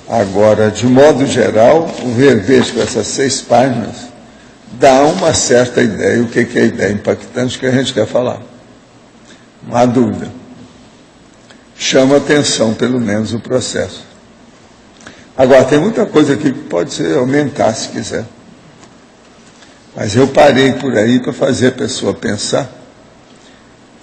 Agora, de modo geral, o verbete com essas 6 páginas dá uma certa ideia, o que é a ideia impactante que a gente quer falar. Não há dúvida. Chama atenção, pelo menos, o processo. Agora, tem muita coisa aqui que pode ser aumentar, se quiser. Mas eu parei por aí para fazer a pessoa pensar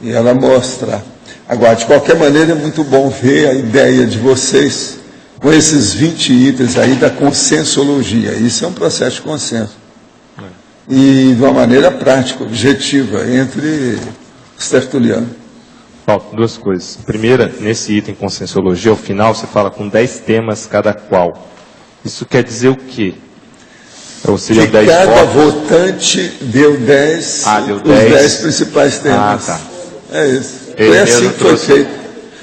e ela mostrar. Agora, de qualquer maneira, é muito bom ver a ideia de vocês com esses 20 itens aí da consensologia. Isso é um processo de consenso. E de uma maneira prática, objetiva, entre os tertulianos. Paulo, 2 coisas. Primeira, nesse item consensologia, ao final você fala com 10 temas cada qual. Isso quer dizer o quê? Ou seja, que 10 cada votos? votante deu 10, deu os 10. 10 principais temas. Tá. É isso. Ele Foi assim mesmo que foi trouxe. feito.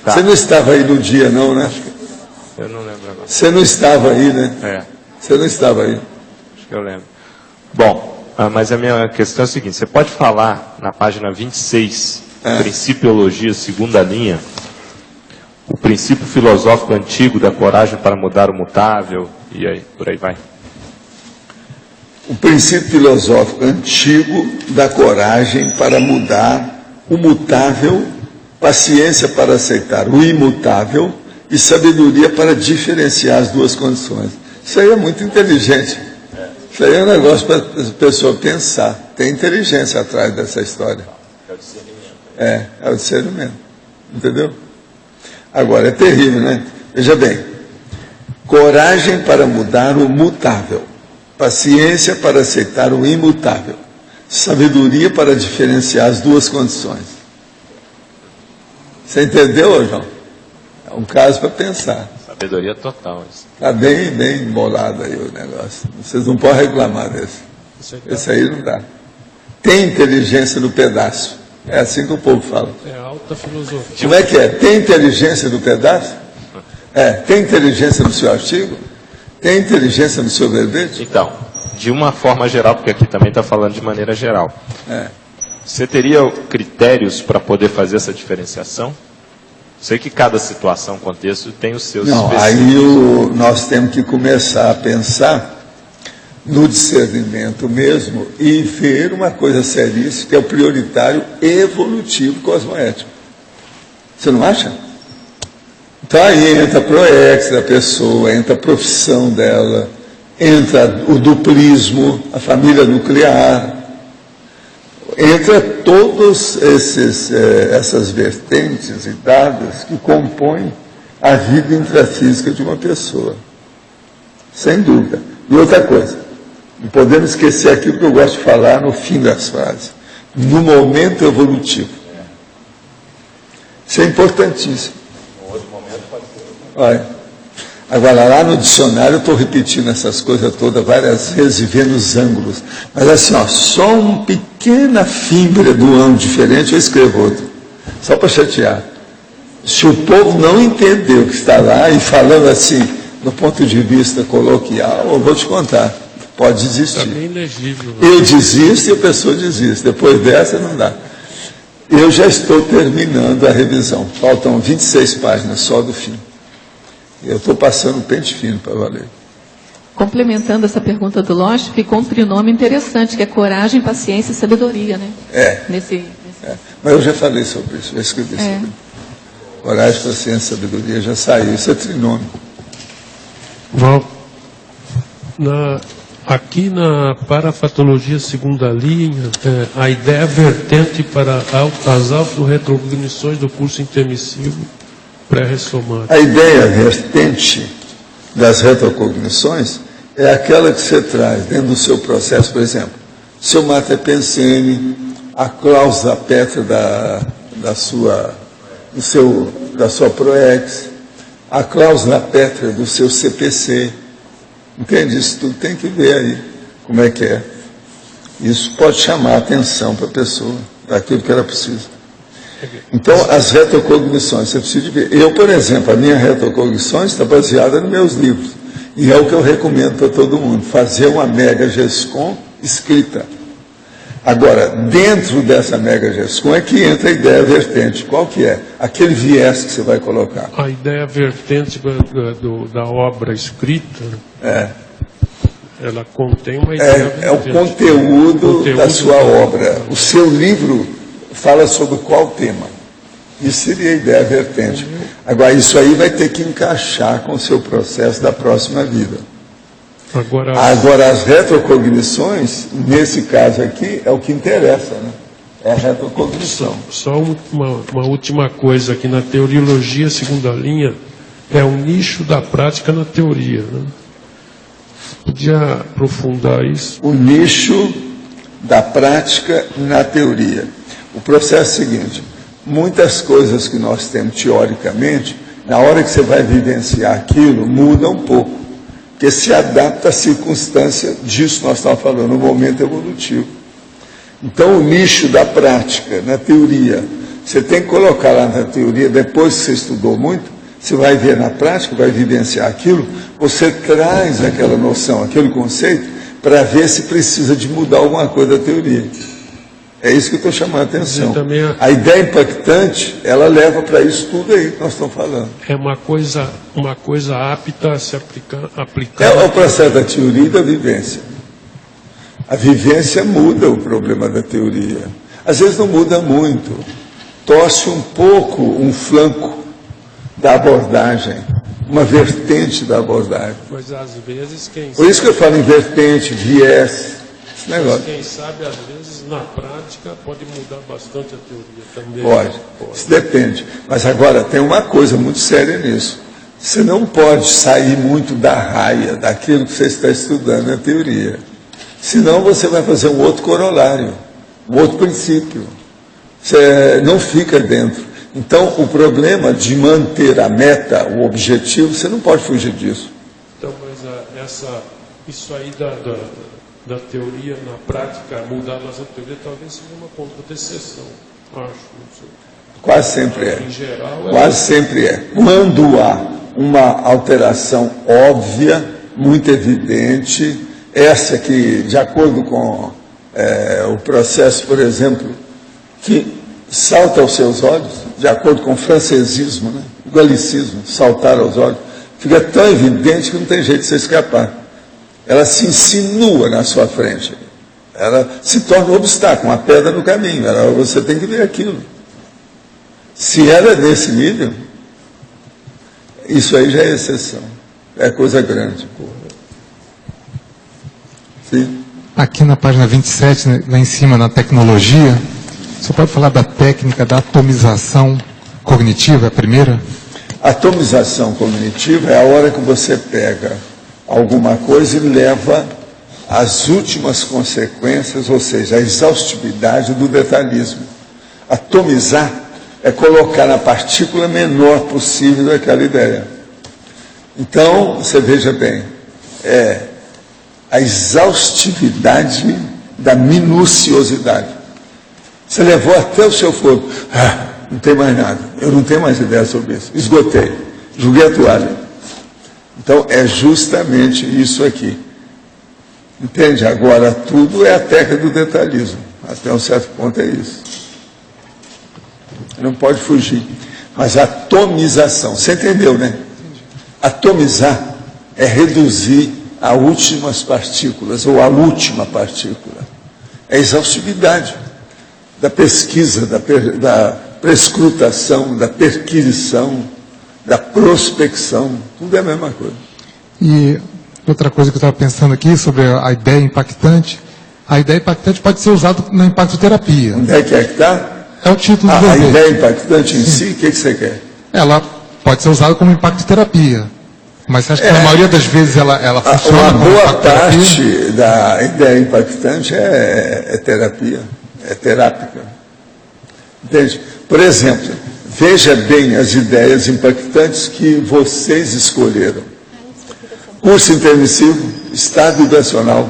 Tá. Você não estava aí no dia, não, né? Eu não lembro agora. Você não estava aí, né? É, Você não estava aí. acho que eu lembro. Bom, mas a minha questão é a seguinte, você pode falar na página 26, Principiologia, segunda linha, o princípio filosófico antigo da coragem para mudar o mutável, e aí, por aí vai. O princípio filosófico antigo da coragem para mudar o mutável, paciência para aceitar o imutável e sabedoria para diferenciar as duas condições. Isso aí é muito inteligente. Isso aí é um negócio para a pessoa pensar. Tem inteligência atrás dessa história. É o discernimento. Entendeu? Agora, é terrível, né? Veja bem. Coragem para mudar o mutável. Paciência para aceitar o imutável. Sabedoria para diferenciar as duas condições. Você entendeu, João? É um caso para pensar. Sabedoria total. Está bem embolado aí o negócio. Vocês não podem reclamar desse. Esse aí não dá. Tem inteligência no pedaço. É assim que o povo fala. É alta filosofia. Como é que é? Tem inteligência no pedaço? Tem inteligência no seu artigo? Tem inteligência no seu verbete? Então, de uma forma geral, porque aqui também está falando de maneira geral. Você teria critérios para poder fazer essa diferenciação? Sei que cada situação, contexto, tem os seus específicos. Aí nós temos que começar a pensar no discernimento mesmo e ver uma coisa seríssima, que é o prioritário evolutivo cosmoético. Você não acha? Então aí entra a proex da pessoa, entra a profissão dela, entra o duplismo, a família nuclear, entra todas essas vertentes e dados que compõem a vida intrafísica de uma pessoa. Sem dúvida. E outra coisa, não podemos esquecer aquilo que eu gosto de falar no fim das frases. No momento evolutivo. Isso é importantíssimo. Olha, agora, lá no dicionário, eu estou repetindo essas coisas todas várias vezes e vendo os ângulos. Mas assim, só uma pequena fibra do ângulo diferente, eu escrevo outro. Só para chatear. Se o povo não entender o que está lá, e falando assim, do ponto de vista coloquial, eu vou te contar. Pode desistir. Está bem legível. Eu desisto e a pessoa desiste. Depois dessa, não dá. Eu já estou terminando a revisão. Faltam 26 páginas só do fim. Eu estou passando o pente fino para valer. Complementando essa pergunta do Loche, ficou um trinômio interessante, que é coragem, paciência e sabedoria, né? Mas eu já falei sobre isso, já escrevi sobre isso. Coragem, paciência e sabedoria já saiu. Isso é trinômio. Val, aqui na parafatologia segunda linha, a ideia vertente para as autorretrocognições do curso intermissivo pré-ressomático. A ideia vertente das retrocognições é aquela que você traz dentro do seu processo, por exemplo, seu Mater Pensene, a cláusula pétrea da sua proex, a cláusula pétrea do seu CPC. Entende? Isso tudo tem que ver aí como é que é. Isso pode chamar a atenção para a pessoa, daquilo que ela precisa. Então, as retrocognições, você precisa ver. Eu, por exemplo, a minha retrocognição está baseada nos meus livros. E é o que eu recomendo para todo mundo, fazer uma mega GESCOM escrita. Agora, dentro dessa mega-GESCOM é que entra a ideia vertente. Qual que é? Aquele viés que você vai colocar. A ideia vertente da obra escrita, ela contém uma ideia vertente. É o conteúdo da sua obra. O seu livro fala sobre qual tema? Isso seria a ideia vertente. Agora, isso aí vai ter que encaixar com o seu processo da próxima vida. Agora, as retrocognições, nesse caso aqui, é o que interessa, né? É a retrocognição. Só uma última coisa aqui, na teoriologia segunda linha, é o nicho da prática na teoria, né? Podia aprofundar isso? O nicho da prática na teoria. O processo é o seguinte, muitas coisas que nós temos teoricamente, na hora que você vai vivenciar aquilo, muda um pouco. Porque se adapta à circunstância disso que nós estamos falando, no momento evolutivo. Então, o nicho da prática, na teoria, você tem que colocar lá na teoria, depois que você estudou muito, você vai ver na prática, vai vivenciar aquilo, você traz aquela noção, aquele conceito, para ver se precisa de mudar alguma coisa da teoria. É isso que eu estou chamando a atenção. A ideia impactante, ela leva para isso tudo aí que nós estamos falando. É uma coisa apta a se aplicar. É o processo da teoria e da vivência. A vivência muda o problema da teoria. Às vezes não muda muito. Torce um pouco um flanco da abordagem, uma vertente da abordagem. Mas às vezes Por isso que eu falo em vertente, viés, esse negócio. Quem sabe, às vezes, na prática, pode mudar bastante a teoria também. Pode. Isso depende. Mas agora, tem uma coisa muito séria nisso. Você não pode sair muito da raia, daquilo que você está estudando na teoria. Senão você vai fazer um outro corolário, um outro princípio. Você não fica dentro. Então, o problema de manter a meta, o objetivo, você não pode fugir disso. Então, mas isso aí da teoria na prática, mudar a teoria, talvez seja uma ponta de exceção, acho. Não sei. Quase sempre é. Em geral, Quase sempre é. Quando há uma alteração óbvia, muito evidente, essa que, de acordo com o processo, por exemplo, que salta aos seus olhos, de acordo com o francesismo, né? O galicismo, saltar aos olhos, fica tão evidente que não tem jeito de você escapar. Ela se insinua na sua frente. Ela se torna um obstáculo, uma pedra no caminho. Você tem que ver aquilo. Se ela é nesse nível, isso aí já é exceção. É coisa grande. Sim. Aqui na página 27, né, lá em cima, na tecnologia, você pode falar da técnica da atomização cognitiva, a primeira? A atomização cognitiva é a hora que você pega alguma coisa e leva às últimas consequências, ou seja, a exaustividade do detalhismo. Atomizar é colocar na partícula menor possível daquela ideia. Então, você veja bem, é a exaustividade da minuciosidade. Você levou até o seu fogo. Não tem mais nada. Eu não tenho mais ideia sobre isso. Esgotei. Joguei a toalha. Então, é justamente isso aqui. Entende? Agora, tudo é a técnica do detalhismo. Até um certo ponto é isso. Não pode fugir. Mas a atomização, você entendeu, né? Atomizar é reduzir a últimas partículas, ou a última partícula. É a exaustividade da pesquisa, da prescrutação, da perquisição, da prospecção, tudo é a mesma coisa. E outra coisa que eu estava pensando aqui sobre a ideia impactante, a ideia impactante pode ser usada na impactoterapia. Onde é que está? É o título do A verbete. ideia impactante em si, o que você quer? Ela pode ser usada como impactoterapia. Mas você acha que na maioria das vezes ela funciona Uma como boa impactoterapia? parte da ideia impactante é terapia, é terápica. Entende? Por exemplo, veja bem as ideias impactantes que vocês escolheram. Curso intermissivo, estado vibracional,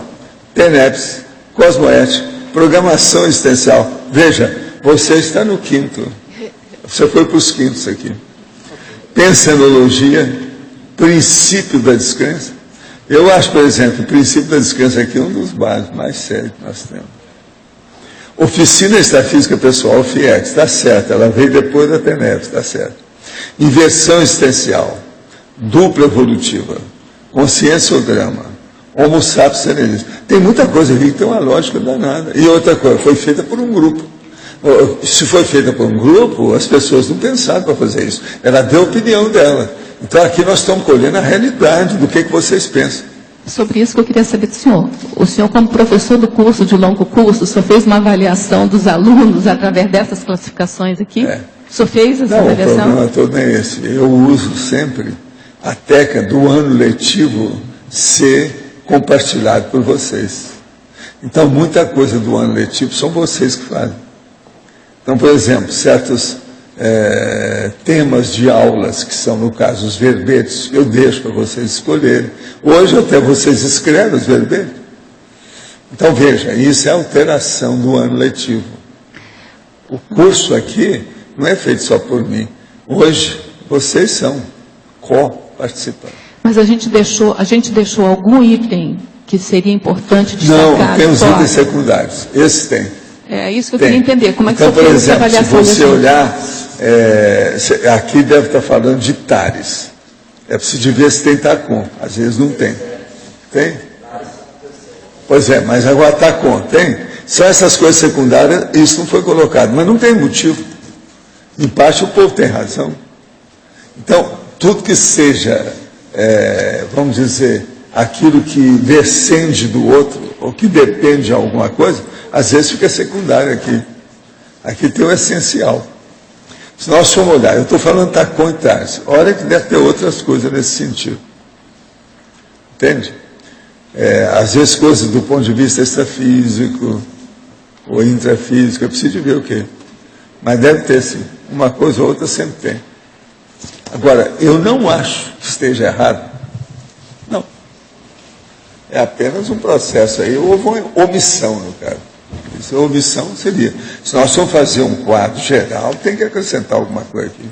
TENEPS, cosmoética, programação existencial. Veja, você está no quinto. Você foi para os quintos aqui. Pensenologia, princípio da descrença. Eu acho, por exemplo, o princípio da descrença aqui é um dos básicos mais sérios que nós temos. Oficina Extrafísica Pessoal, FIEX, está certo, ela veio depois da TENEPS, está certo. Inversão existencial, dupla evolutiva, consciência-drama, Homo sapiens serenus. Tem muita coisa aqui que tem uma lógica danada. E outra coisa, foi feita por um grupo. Se foi feita por um grupo, as pessoas não pensaram para fazer isso. Ela deu a opinião dela. Então aqui nós estamos colhendo a realidade do que vocês pensam. Sobre isso que eu queria saber do senhor. O senhor, como professor do curso de longo curso, o senhor fez uma avaliação dos alunos através dessas classificações aqui? É. O senhor fez essa Não, avaliação? o problema todo é esse. Eu uso sempre a técnica do ano letivo ser compartilhado por vocês. Então, muita coisa do ano letivo são vocês que fazem. Então, por exemplo, certos temas de aulas, que são, no caso, os verbetes, eu deixo para vocês escolherem. Hoje, até vocês escrevem os verbetes. Então, veja, isso é alteração do ano letivo. O curso aqui não é feito só por mim. Hoje, vocês são co-participantes. Mas a gente deixou algum item que seria importante destacar? Não, tem os fora? itens secundários. Esses tem. É isso que eu Tem. queria entender. Como é que Então, você por fez essa exemplo, se avaliação? você desse- olhar, aqui deve estar falando de TARES. É preciso ver se tem TACOM. Às vezes não tem. Tem? Pois é, mas agora TACOM tem. São essas coisas secundárias, isso não foi colocado. Mas não tem motivo. Em parte o povo tem razão. Então, tudo que seja, vamos dizer, aquilo que descende do outro, ou que depende de alguma coisa, às vezes fica secundário aqui. Aqui tem o essencial. Se nós formos olhar, eu estou falando TACOM e TARES, olha que deve ter outras coisas nesse sentido. Entende? Às vezes coisas do ponto de vista extrafísico, ou intrafísico, eu preciso de ver o quê. Mas deve ter sim. Uma coisa ou outra sempre tem. Agora, eu não acho que esteja errado. Não. É apenas um processo aí. Houve uma omissão no caso. Isso, omissão seria. Se nós formos fazer um quadro geral, tem que acrescentar alguma coisa aqui.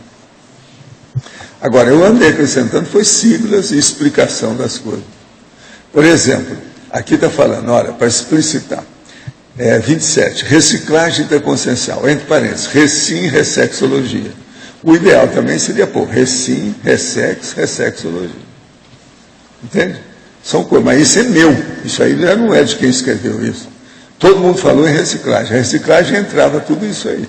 Agora, eu andei acrescentando, foi siglas e explicação das coisas. Por exemplo, aqui está falando, olha, para explicitar. 27, reciclagem interconsciencial, entre parênteses, recim, ressexologia. O ideal também seria pôr recim, ressex, ressexologia. Entende? São coisas, mas isso é meu, isso aí já não é de quem escreveu isso. Todo mundo falou em reciclagem, a reciclagem entrava tudo isso aí.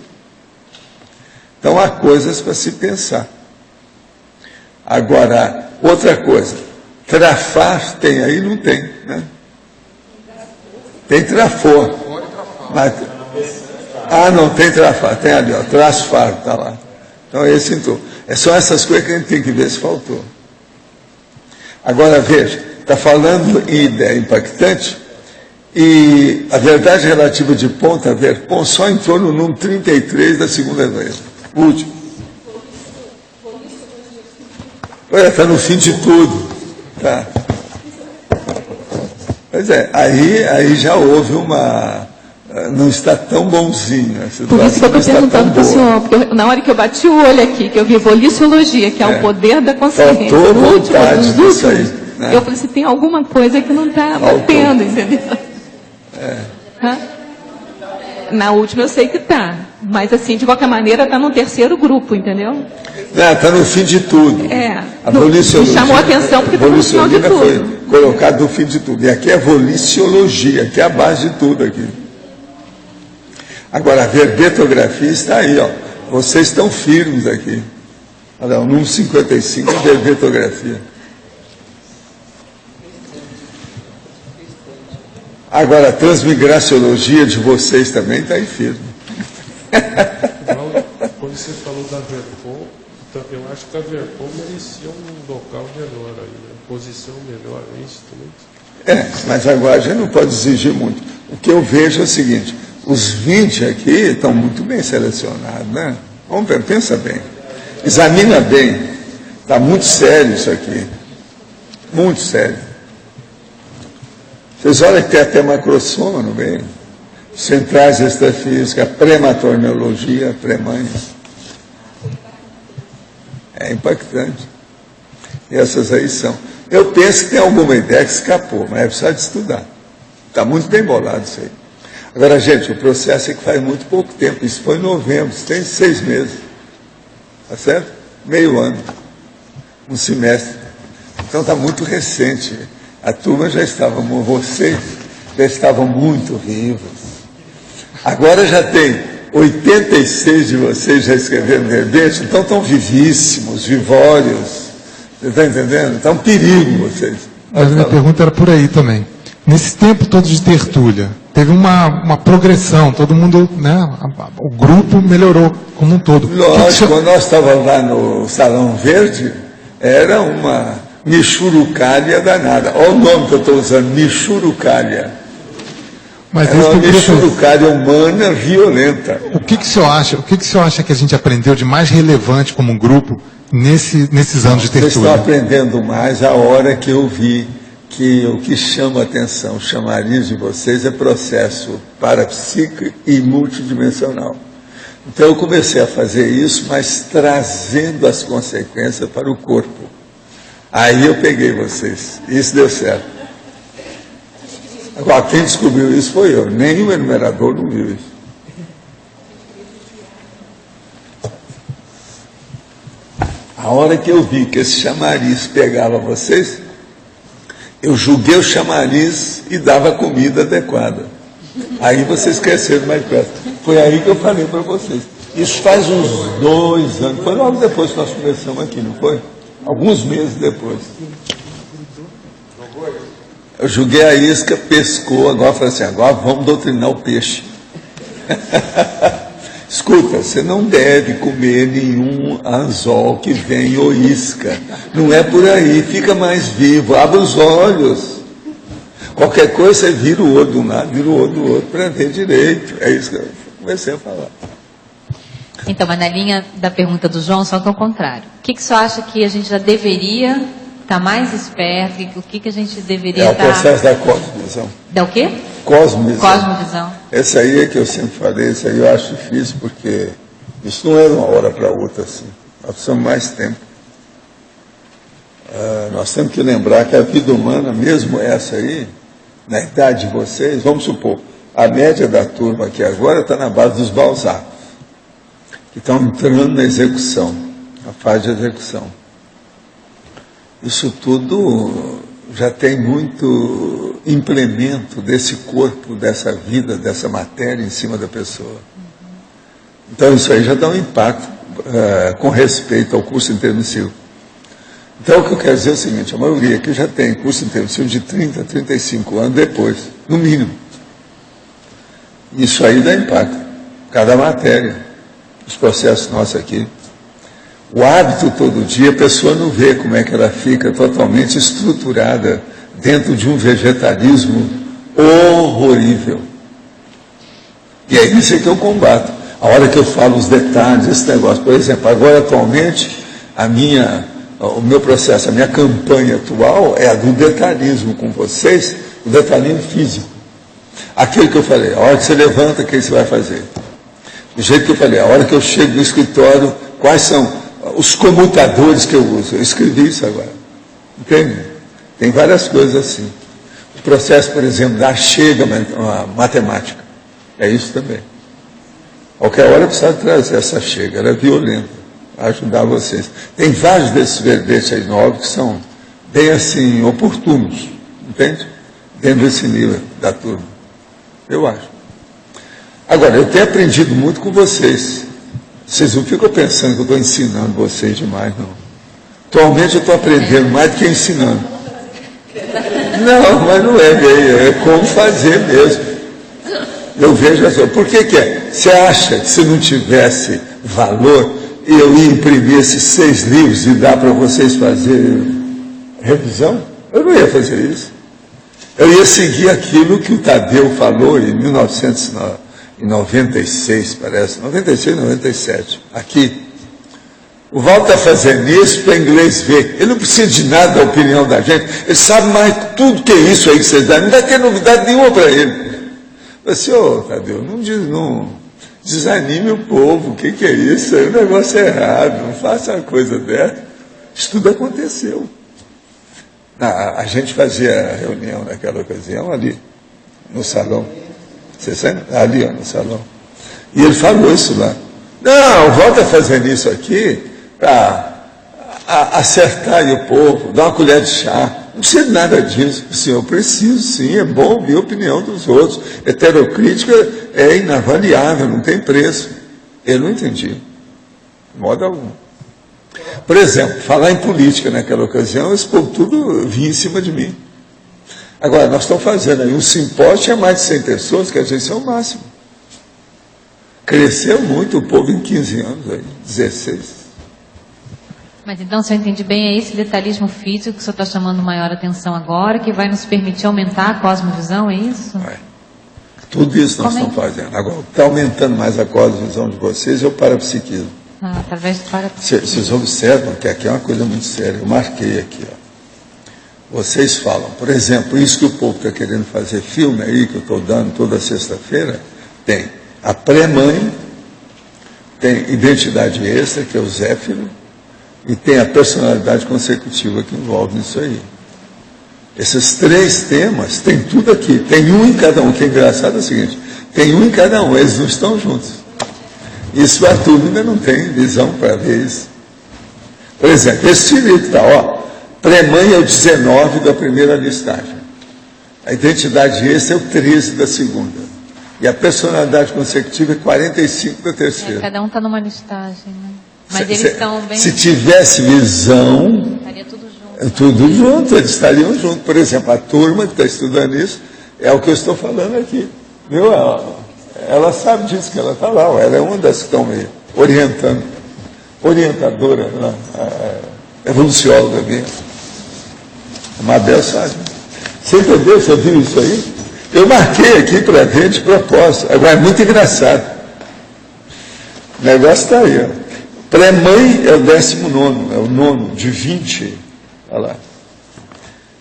Então há coisas para se pensar. Agora, outra coisa, trafar tem aí? Não tem, né? Tem trafor. Mas, não, tem trafar, tem ali, ó, trasfar, está lá. Então esse entrou. São essas coisas que a gente tem que ver se faltou. Agora veja, está falando em ideia impactante, e a verdade relativa de ponta a Verpon só entrou no número 33 da segunda vez. O último. Olha, está no fim de tudo. Tá. Pois é, aí já houve uma... Não está tão bonzinho. Por isso que eu estou perguntando para o senhor, porque na hora que eu bati o olho aqui, que eu vi voliciologia, que é o poder da consciência, Faltou no último vontade dos disso aí, últimos, né? eu falei assim, tem alguma coisa que não está batendo, entendeu? Hã? Na última eu sei que está, mas assim, de qualquer maneira está no terceiro grupo, entendeu? Está no fim de tudo. A voliciologia, me chamou a atenção porque está no final de tudo. Foi colocado no fim de tudo. E aqui é voliciologia, que é a base de tudo aqui. Agora, a verbetografia está aí, ó. Vocês estão firmes aqui. Olha, o número 55 é verbetografia. Agora, a transmigraciologia de vocês também está aí firme. Quando você falou da Verpon, eu acho que a Verpon merecia um local melhor aí, né? Posição melhor, é isso também? Mas agora a gente não pode exigir muito. O que eu vejo é o seguinte, os 20 aqui estão muito bem selecionados, né? Vamos ver, pensa bem. Examina bem. Está muito sério isso aqui. Muito sério. Vocês olham que tem até macrosoma no meio. Centrais extrafísicas, prematorneologia, pré-mãe. É impactante. E essas aí são. Eu penso que tem alguma ideia que escapou, mas é preciso de estudar. Está muito bem bolado isso aí. Agora, gente, o processo é que faz muito pouco tempo. Isso foi em novembro, isso tem 6 meses. Tá certo? Meio ano. Um semestre. Então está muito recente. A turma já estava, vocês já estavam muito vivos. Agora já tem 86 de vocês já escreveram verbete, então estão vivíssimos, vivórios. Você está entendendo? Está um perigo vocês. Mas a minha pergunta era por aí também. Nesse tempo todo de tertúlia, teve uma progressão, todo mundo, né, o grupo melhorou como um todo. Lógico, quando nós estávamos lá no Salão Verde, era uma michurucalha danada. Olha o nome que eu estou usando, michurucalha. Mas era uma michurucalha humana violenta. O que o senhor acha que a gente aprendeu de mais relevante como grupo nesses anos de tertúlia? Vocês estão aprendendo mais a hora que eu vi que o que chama a atenção, o chamariz de vocês é processo parapsíquico e multidimensional. Então eu comecei a fazer isso, mas trazendo as consequências para o corpo. Aí eu peguei vocês, isso deu certo. Agora, quem descobriu isso foi eu, nem o enumerador não viu isso. A hora que eu vi que esse chamariz pegava vocês, eu julguei o chamariz e dava a comida adequada. Aí vocês cresceram mais perto. Foi aí que eu falei para vocês. Isso faz uns 2 anos. Foi logo depois que nós começamos aqui, não foi? Alguns meses depois. Eu julguei a isca, pescou, agora falei assim, agora vamos doutrinar o peixe. Escuta, você não deve comer nenhum anzol que vem ou isca. Não é por aí, fica mais vivo, abre os olhos. Qualquer coisa você vira o olho de um lado, vira o olho do outro para ver direito. É isso que eu comecei a falar. Então, mas na linha da pergunta do João, só que ao contrário. O que o senhor acha que a gente já deveria estar mais esperto? O que a gente deveria estar... É o processo da cosmovisão. Da o quê? Cosmovisão. Cosmovisão. Esse aí é que eu sempre falei, esse aí eu acho difícil, porque isso não é de uma hora para outra assim. Nós precisamos mais tempo. Nós temos que lembrar que a vida humana, mesmo essa aí, na idade de vocês, vamos supor, a média da turma aqui agora está na base dos balzacos, que estão entrando na execução, na fase de execução. Isso tudo já tem muito implemento desse corpo, dessa vida, dessa matéria em cima da pessoa. Então isso aí já dá um impacto com respeito ao curso intermissivo. Então o que eu quero dizer é o seguinte, a maioria aqui já tem curso intermissivo de 30 a 35 anos depois, no mínimo. Isso aí dá impacto, cada matéria, os processos nossos aqui. O hábito todo dia, a pessoa não vê como é que ela fica totalmente estruturada dentro de um vegetalismo horrorível. E é isso que eu combato. A hora que eu falo os detalhes, esse negócio, por exemplo, agora atualmente, o meu processo, a minha campanha atual é a do detalhismo com vocês, o detalhismo físico. Aquilo que eu falei, a hora que você levanta, o que você vai fazer? Do jeito que eu falei, a hora que eu chego no escritório, quais são os comutadores que eu uso? Eu escrevi isso agora. Entende? Tem várias coisas assim. O processo, por exemplo, da chega matemática. É isso também. Qualquer hora precisa trazer essa chega. Ela é violenta. Ajudar vocês. Tem vários desses verbetes aí novos que são bem assim, oportunos. Entende? Dentro desse nível da turma. Eu acho. Agora, eu tenho aprendido muito com vocês. Vocês não ficam pensando que eu estou ensinando vocês demais, não. Atualmente eu estou aprendendo mais do que ensinando. Não, mas não é como fazer mesmo. Eu vejo assim, por que é? Você acha que se não tivesse valor, eu ia imprimir esses 6 livros e dar para vocês fazer revisão? Eu não ia fazer isso. Eu ia seguir aquilo que o Tadeu falou em 1996, parece, 96, 97, aqui. O Val está fazendo isso para o inglês ver. Ele não precisa de nada da opinião da gente. Ele sabe mais tudo que é isso aí que vocês dão. Não vai ter novidade nenhuma para ele. Eu falei assim, Tadeu, não desanime o povo. O que é isso? O negócio é errado. Não faça uma coisa dessa. Isso tudo aconteceu. A gente fazia reunião naquela ocasião ali, no salão. Você sabe? Ali, ó, no salão. E ele falou isso lá. Não, volta fazendo isso aqui para acertar aí o povo, dar uma colher de chá. Não precisa de nada disso. Senhor, eu preciso sim, é bom ouvir a opinião dos outros. Heterocrítica é inavaliável, não tem preço. Eu não entendi, de modo algum. Por exemplo, falar em política naquela ocasião, esse povo tudo vinha em cima de mim. Agora, nós estamos fazendo aí um simpósio, tinha mais de 100 pessoas, que às vezes é o máximo. Cresceu muito o povo em 15 anos, aí, 16. Mas então, se eu entendi bem, é esse detalhismo físico que o senhor está chamando maior atenção agora, que vai nos permitir aumentar a cosmovisão, é isso? É. Tudo isso nós estamos fazendo. Agora, o que está aumentando mais a cosmovisão de vocês é o parapsiquismo. Através do parapsiquismo. Vocês observam que aqui é uma coisa muito séria. Eu marquei aqui, ó. Vocês falam, por exemplo, isso que o povo está querendo fazer filme aí, que eu estou dando toda sexta-feira, tem a pré-mãe, tem identidade extra, que é o Zéfiro, e tem a personalidade consecutiva que envolve isso aí. Esses 3 temas, tem tudo aqui, tem um em cada um. O que é engraçado é o seguinte, tem um em cada um, eles não estão juntos. Isso a turma ainda não tem visão para ver isso. Por exemplo, esse livro que está, ó, pré-mãe é o 19 da primeira listagem. A identidade extra é o 13 da segunda. E a personalidade consecutiva é 45 da terceira. Cada um está numa listagem, né? Mas eles estão bem... Se tivesse visão... Estaria tudo junto. Tudo junto, eles estariam juntos. Por exemplo, a turma que está estudando isso, é o que eu estou falando aqui. Viu? Ela sabe disso, que ela está lá. Ela é uma das que estão me orientando. Orientadora, né? Evolucióloga minha. A Mabel sabe. Você entendeu? Você viu isso aí? Eu marquei aqui para ver de propósito. Agora é muito engraçado. O negócio está aí, ó. Pré-mãe é o 19º, é o 9 de 20. Olha lá.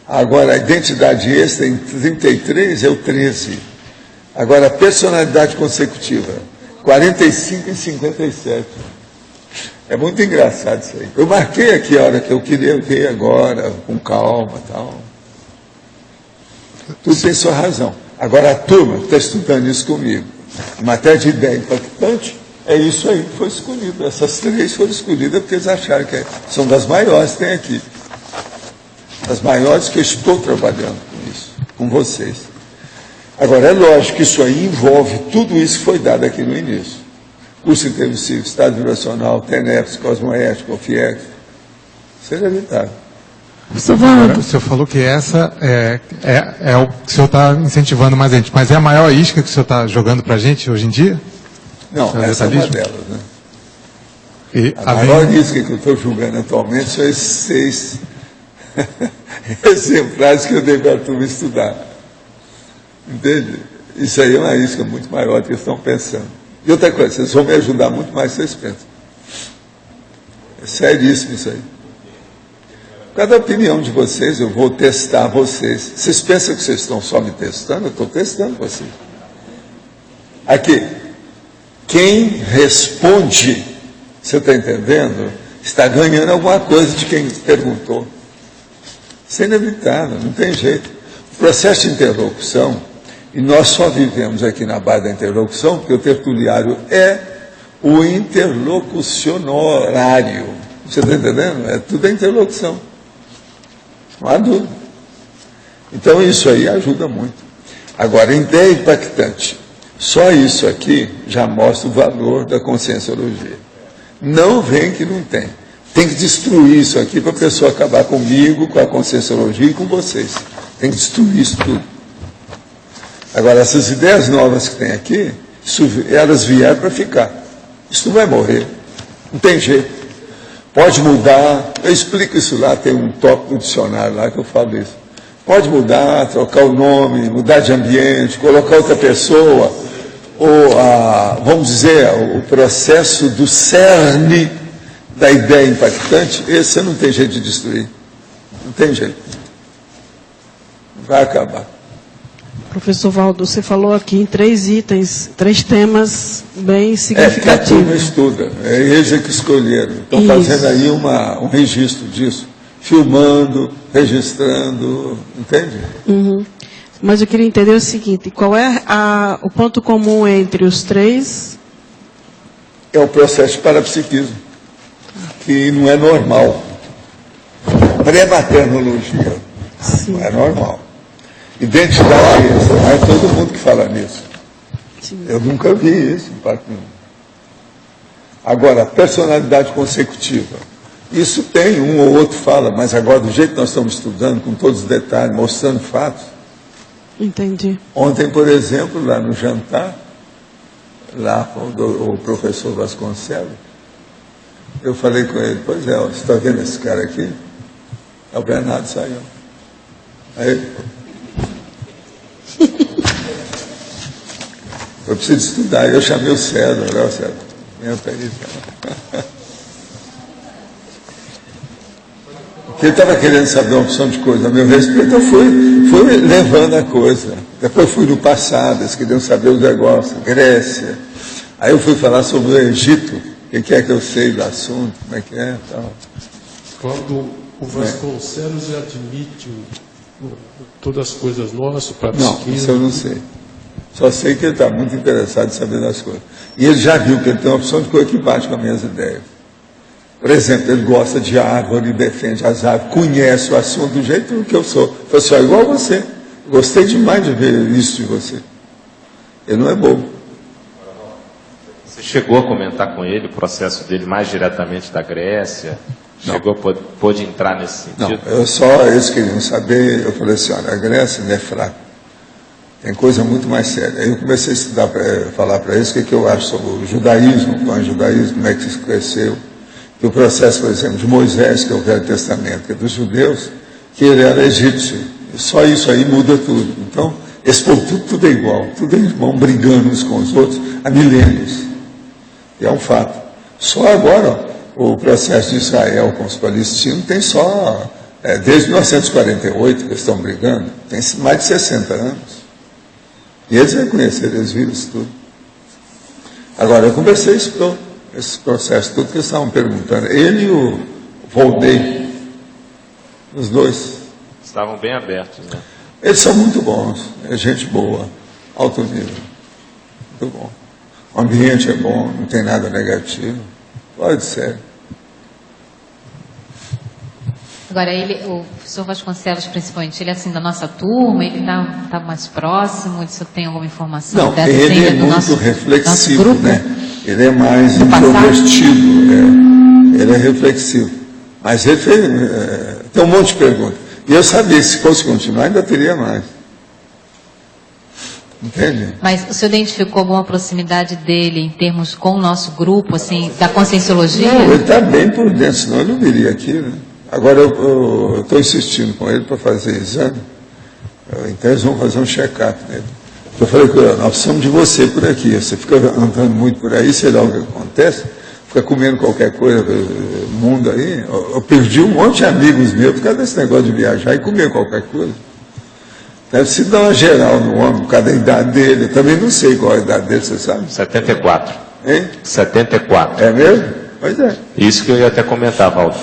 Agora, a identidade extra em 33 é o 13. Agora, a personalidade consecutiva, 45 e 57. É muito engraçado isso aí. Eu marquei aqui a hora que eu queria ver agora, com calma e tal. Tudo tem sua razão. Agora, a turma que está estudando isso comigo, em matéria de ideia impactante, é isso aí que foi escolhido. Essas 3 foram escolhidas porque eles acharam que são das maiores que tem aqui. Das maiores que eu estou trabalhando com isso, com vocês. Agora, é lógico que isso aí envolve tudo isso que foi dado aqui no início. Curso intermissivo, Estado Vibracional, TENEPS, Cosmoético, FIEC. Isso é inevitável. Agora, o senhor falou que essa é o que o senhor está incentivando mais a gente, mas é a maior isca que o senhor está jogando para a gente hoje em dia? Não, essa é uma delas, né? E, a maior isca que eu estou julgando atualmente são esses 6 exemplares que eu dei para a turma estudar. Entende? Isso aí é uma isca muito maior do que eles estão pensando. E outra coisa, vocês vão me ajudar muito mais do que vocês pensam. É seríssimo isso aí. Por causa da opinião de vocês, eu vou testar vocês. Vocês pensam que vocês estão só me testando? Eu estou testando vocês. Aqui. Quem responde, você está entendendo? Está ganhando alguma coisa de quem perguntou. Isso é inevitável, não tem jeito. O processo de interlocução, e nós só vivemos aqui na base da interlocução, porque o tertuliário é o interlocucionário. Você está entendendo? É tudo a interlocução. Não há dúvida. Então isso aí ajuda muito. Agora, ideia impactante. Só isso aqui já mostra o valor da conscienciologia. Não vem que não tem. Tem que destruir isso aqui para a pessoa acabar comigo, com a conscienciologia e com vocês. Tem que destruir isso tudo. Agora, essas ideias novas que tem aqui, elas vieram para ficar. Isso não vai morrer. Não tem jeito. Pode mudar. Eu explico isso lá, tem um tópico no dicionário lá que eu falo isso. Pode mudar, trocar o nome, mudar de ambiente, colocar outra pessoa. Ou, vamos dizer, o processo do cerne da ideia impactante, esse você não tem jeito de destruir. Não tem jeito. Vai acabar. Professor Valdo, você falou aqui em 3 itens, 3 temas bem significativos. É, que a turma estuda, é eles que escolheram. Estão fazendo aí um registro disso, filmando, registrando, entende? Uhum. Mas eu queria entender o seguinte, qual é o ponto comum entre os três? É o processo de parapsiquismo, que não é normal. Pré-maternologia, Sim. não é normal. Identidade essa, não é todo mundo que fala nisso. Sim. Eu nunca vi isso em parte nenhuma. Agora, personalidade consecutiva. Isso tem, um ou outro fala, mas agora, do jeito que nós estamos estudando, com todos os detalhes, mostrando fatos. Entendi. Ontem, por exemplo, lá no jantar, lá com o professor Vasconcelos, eu falei com ele, pois é, você está vendo esse cara aqui? É o Bernardo Sayão. Aí, eu preciso estudar. Eu chamei o César, olha o César. Vem para aí, César. Porque ele estava querendo saber uma opção de coisa a meu respeito, eu fui levando a coisa. Depois fui no passado, eles queriam saber os negócios, Grécia. Aí eu fui falar sobre o Egito, o que é que eu sei do assunto, como é que é e tal. Quando o Vasconcelos admite todas as coisas nossas, para Não, isso eu não sei. Só sei que ele está muito interessado em saber das coisas. E ele já viu que ele tem uma opção de coisa que bate com as minhas ideias. Por exemplo, ele gosta de árvore, defende as árvores, conhece o assunto do jeito que eu sou. Falei assim, ó, igual você. Gostei demais de ver isso de você. Ele não é bobo. Você chegou a comentar com ele o processo dele mais diretamente da Grécia? Não. Chegou, pôde entrar nesse sentido? Não, eles queriam saber, eu falei assim, olha, a Grécia não é fraca. Tem coisa muito mais séria. Aí eu comecei a estudar, falar para eles o que eu acho sobre o judaísmo, como é que isso cresceu. E o processo, por exemplo, de Moisés, que é o Velho Testamento, que é dos judeus, que ele era egípcio. E só isso aí muda tudo. Então, esse povo tudo é igual, tudo é irmão, brigando uns com os outros há milênios. E é um fato. Só agora, o processo de Israel com os palestinos tem só, desde 1948 que eles estão brigando, tem mais de 60 anos. E eles reconheceram, eles viram isso tudo. Agora, eu conversei isso todo, esse processo tudo que eles estavam perguntando. Ele e o Volney, os dois. Estavam bem abertos, né? Eles são muito bons, é gente boa, alto nível, muito bom. O ambiente é bom, não tem nada negativo, pode ser. Agora, o professor Vasconcelos, principalmente, ele é assim da nossa turma, ele está mais próximo, ele só tem alguma informação? Não, ele é muito reflexivo, grupo? né? Ele é mais introvertido, ele é reflexivo. Mas ele fez, tem um monte de perguntas. E eu sabia que se fosse continuar, ainda teria mais. Entende? Mas o senhor identificou alguma proximidade dele em termos com o nosso grupo, assim, da conscienciologia? Não, ele está bem por dentro, senão ele não viria aqui, né? Agora eu estou insistindo com ele para fazer exame, então eles vão fazer um check-up nele. Eu falei com ele, nós precisamos de você por aqui, você fica andando muito por aí, sei lá o que acontece, fica comendo qualquer coisa do mundo aí. Eu perdi um monte de amigos meus por causa desse negócio de viajar e comer qualquer coisa. Deve se dar uma geral no homem, por causa da idade dele. Eu também não sei qual é a idade dele, você sabe? 74. Hein? 74. É mesmo? Pois é. Isso que eu ia até comentar, Valdo.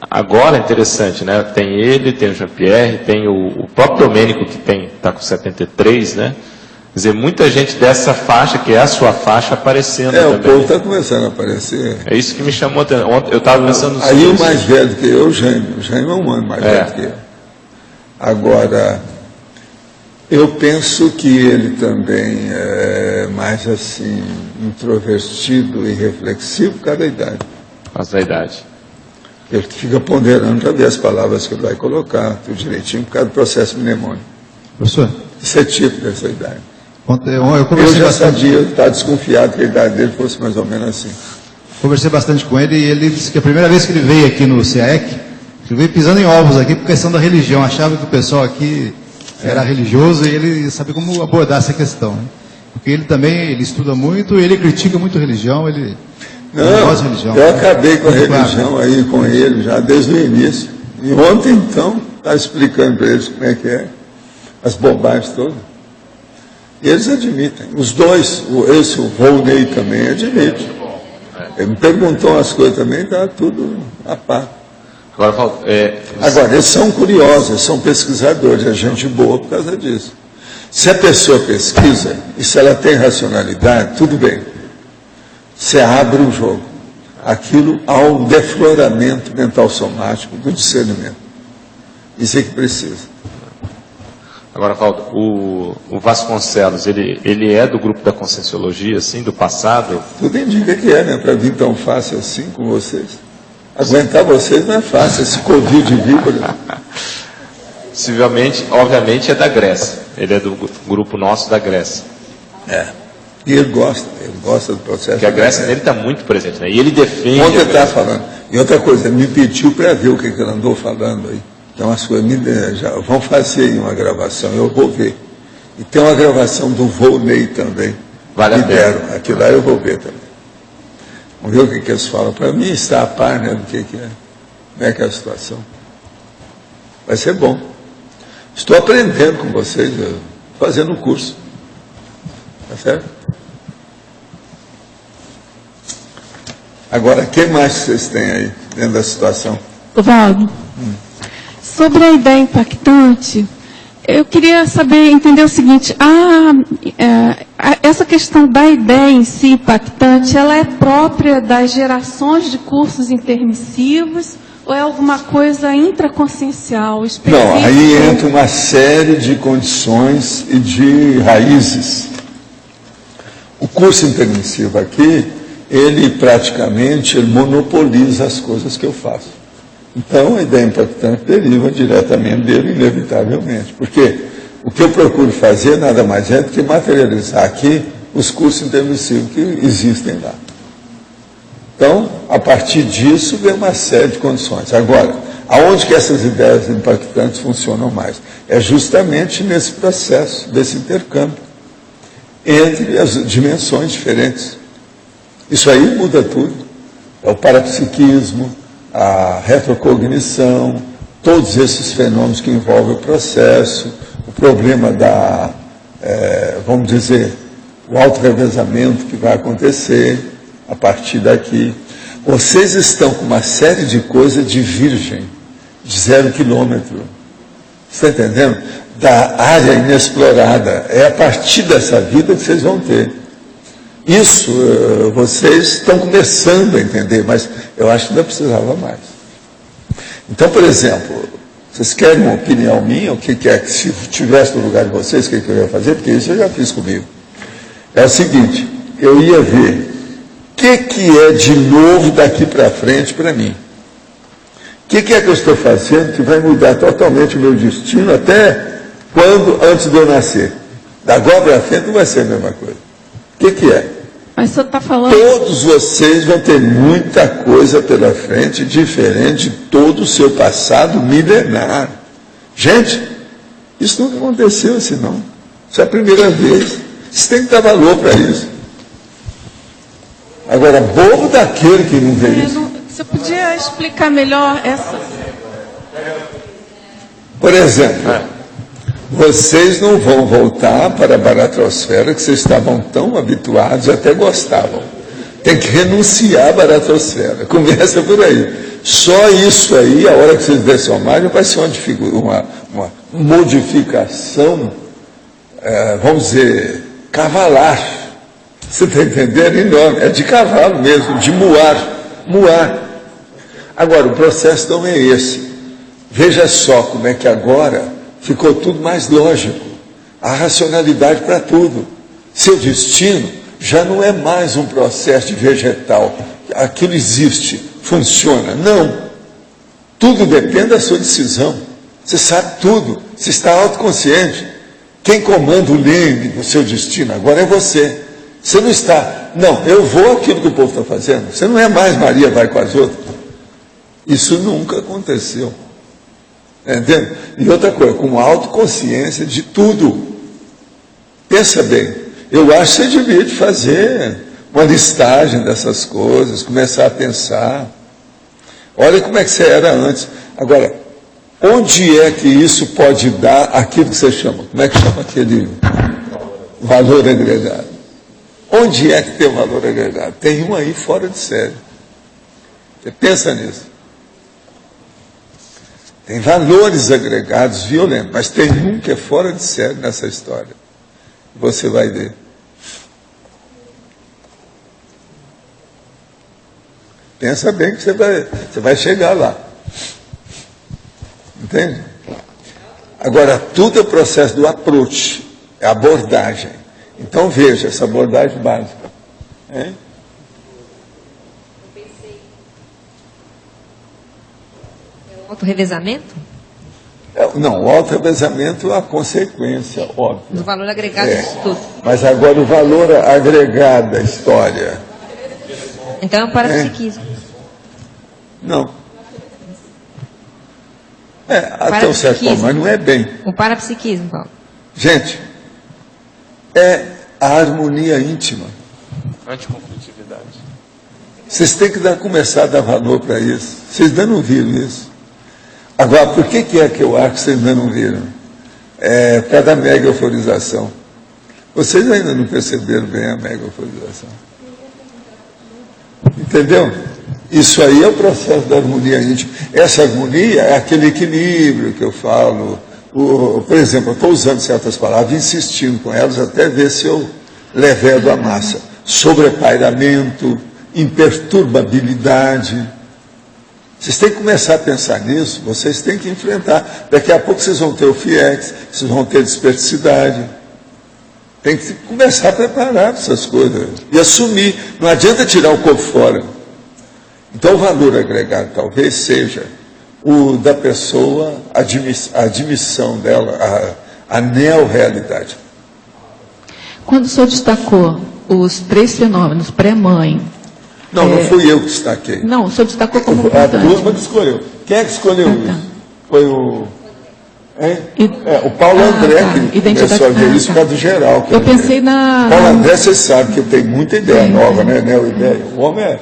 Agora é interessante, né? Tem ele, tem o Jean-Pierre, tem o próprio Domênico que está com 73, né? Quer dizer, muita gente dessa faixa, que é a sua faixa, aparecendo também. O povo está começando a aparecer. É isso que me chamou a atenção. Eu estava pensando no Aí o mais velho que eu, o Jaime é um ano mais velho que eu. Agora, eu penso que ele também é mais assim, introvertido e reflexivo por causa da idade. Por causa da idade. Ele fica ponderando para ver as palavras que ele vai colocar, tudo direitinho, por causa do processo mnemônico. Professor? Isso é tipo dessa idade. Eu já sabia, eu estava desconfiado que a idade dele fosse mais ou menos assim. Conversei bastante com ele e ele disse que a primeira vez que ele veio aqui no CAEC, ele veio pisando em ovos aqui por questão da religião. Achava que o pessoal aqui era religioso e ele sabia como abordar essa questão. Né? Porque ele também estuda muito, ele critica muito a religião, ele não gosta de religião. Eu acabei com a religião aí com ele já desde o início. E ontem, então, estava explicando para eles como é que é, as bobagens todas. E eles admitem. Os dois, o Volney também admite. Ele me perguntou umas coisas também, está tudo a par. Agora, Valdo, Agora, eles são curiosos, eles são pesquisadores, é gente boa por causa disso. Se a pessoa pesquisa, e se ela tem racionalidade, tudo bem. Você abre o jogo. Aquilo há um defloramento mental somático do discernimento. Isso é que precisa. Agora, Valdo, o Vasconcelos, ele é do grupo da Conscienciologia, assim, do passado? Tudo indica que é, né? Para vir tão fácil assim com vocês. Aguentar vocês não é fácil, esse Covid de víbora. Possivelmente, obviamente, é da Grécia. Ele é do grupo nosso da Grécia. E ele gosta do processo. Porque a Grécia dele está muito presente, né? E ele defende... Ontem ele está falando. E outra coisa, me pediu para ver o que ele andou falando aí. Então, as coisas já vão fazer aí uma gravação, eu vou ver. E tem uma gravação do Volney também. Vale a pena. Aquilo lá eu vou ver também. Vamos ver o que eles falam. Para mim, está a par, né, do que é. Como é que é a situação. Vai ser bom. Estou aprendendo com vocês, fazendo o curso. Tá certo? Agora, o que mais vocês têm aí, dentro da situação? Valdo, sobre a ideia impactante, eu queria entender o seguinte, essa questão da ideia em si impactante, ela é própria das gerações de cursos intermissivos ou é alguma coisa intraconsciencial, específica? Não, aí entra uma série de condições e de raízes. O curso intermissivo aqui, ele praticamente monopoliza as coisas que eu faço. Então, a ideia impactante deriva diretamente dele, inevitavelmente. Porque o que eu procuro fazer nada mais é do que materializar aqui os cursos intermissivos que existem lá. Então, a partir disso, vem uma série de condições. Agora, aonde que essas ideias impactantes funcionam mais? É justamente nesse processo, desse intercâmbio, entre as dimensões diferentes. Isso aí muda tudo. É o parapsiquismo, a retrocognição, todos esses fenômenos que envolvem o processo, o problema vamos dizer, o auto-revezamento que vai acontecer a partir daqui. Vocês estão com uma série de coisas de virgem, de 0 quilômetro. Você está entendendo? Da área inexplorada. É a partir dessa vida que vocês vão ter. Isso vocês estão começando a entender, mas eu acho que ainda precisava mais. Então, por exemplo, vocês querem uma opinião minha, o que é que se tivesse no lugar de vocês, o que eu ia fazer? Porque isso eu já fiz comigo. É o seguinte, eu ia ver o que é de novo daqui para frente para mim. O que é que eu estou fazendo que vai mudar totalmente o meu destino até antes de eu nascer. Da agora para frente não vai ser a mesma coisa. O que é? Mas você está falando... Todos vocês vão ter muita coisa pela frente, diferente de todo o seu passado milenar. Gente, isso nunca aconteceu assim, não. Isso é a primeira vez. Você tem que dar valor para isso. Agora, bobo daquele que não vê isso. Você podia explicar melhor essa... Por exemplo, vocês não vão voltar para a baratrosfera que vocês estavam tão habituados e até gostavam. Tem que renunciar à baratrosfera. Começa por aí. Só isso aí, a hora que vocês dessomarem, vai ser uma modificação, vamos dizer, cavalar. Você está entendendo? Enorme. É de cavalo mesmo, de muar. Agora, o processo não é esse. Veja só como é que agora ficou tudo mais lógico. A racionalidade para tudo. Seu destino já não é mais um processo de vegetal. Aquilo existe, funciona. Não. Tudo depende da sua decisão. Você sabe tudo. Você está autoconsciente. Quem comanda o leme do seu destino agora é você. Você não está, não, eu vou aquilo que o povo está fazendo. Você não é mais Maria vai com as outras. Isso nunca aconteceu. Entendeu? E outra coisa, com autoconsciência de tudo. Pensa bem, eu acho que você devia fazer uma listagem dessas coisas, começar a pensar. Olha como é que você era antes. Agora, onde é que isso pode dar aquilo que você chama? Como é que chama aquele valor agregado? Onde é que tem o valor agregado? Tem um aí fora de série. Você pensa nisso. Tem valores agregados violentos, mas tem um que é fora de série nessa história. Você vai ver. Pensa bem que você vai chegar lá. Entende? Agora, tudo é o processo do approach, é abordagem. Então, veja, essa abordagem básica. Hein? Autorrevezamento? Não, o autorrevezamento é a consequência, óbvio. Do valor agregado disso tudo. Mas agora o valor agregado da história. Então é um parapsiquismo. Não. Até um certo ponto, mas não é bem. O parapsiquismo, Paulo. Gente, é a harmonia íntima. Anticonflitividade. Vocês têm que começar a dar valor para isso. Vocês ainda não viram isso. Agora, por que é que eu acho que vocês ainda não viram? Por causa da mega euforização. Vocês ainda não perceberam bem a mega euforização. Entendeu? Isso aí é o processo da harmonia íntima. Essa harmonia é aquele equilíbrio que eu falo. Por exemplo, eu estou usando certas palavras, insistindo com elas até ver se eu levedo a massa. Sobrepairamento, imperturbabilidade. Vocês têm que começar a pensar nisso, vocês têm que enfrentar. Daqui a pouco vocês vão ter o FIEX, vocês vão ter dispersidade. Tem que começar a preparar essas coisas e assumir. Não adianta tirar o corpo fora. Então, o valor agregado talvez seja o da pessoa, a admissão dela, a neo-realidade. Quando o senhor destacou os 3 fenômenos, pré-mãe... Não, não fui eu que destaquei. Não, o senhor destacou como importante. A turma que escolheu. Quem é que escolheu isso? Foi o... o Paulo André, que começou a ver isso por causa do geral. Eu pensei na... Paulo André, você sabe que tem muita ideia nova, né? Neo-ideia. O homem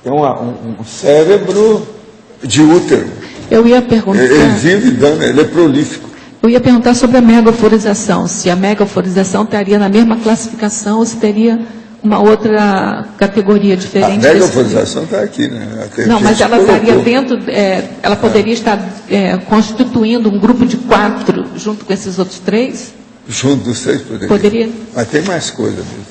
tem um cérebro de útero. Eu ia perguntar... Ele vive dando, ele é prolífico. Eu ia perguntar sobre a mega-euforização, se a mega-euforização estaria na mesma classificação ou se teria uma outra categoria diferente. A mega-euforização está aqui, né? Não, mas ela estaria dentro, ela poderia estar constituindo um grupo de 4 junto com esses outros 3? Junto dos 3 poderia. Poderia. Mas tem mais coisa mesmo.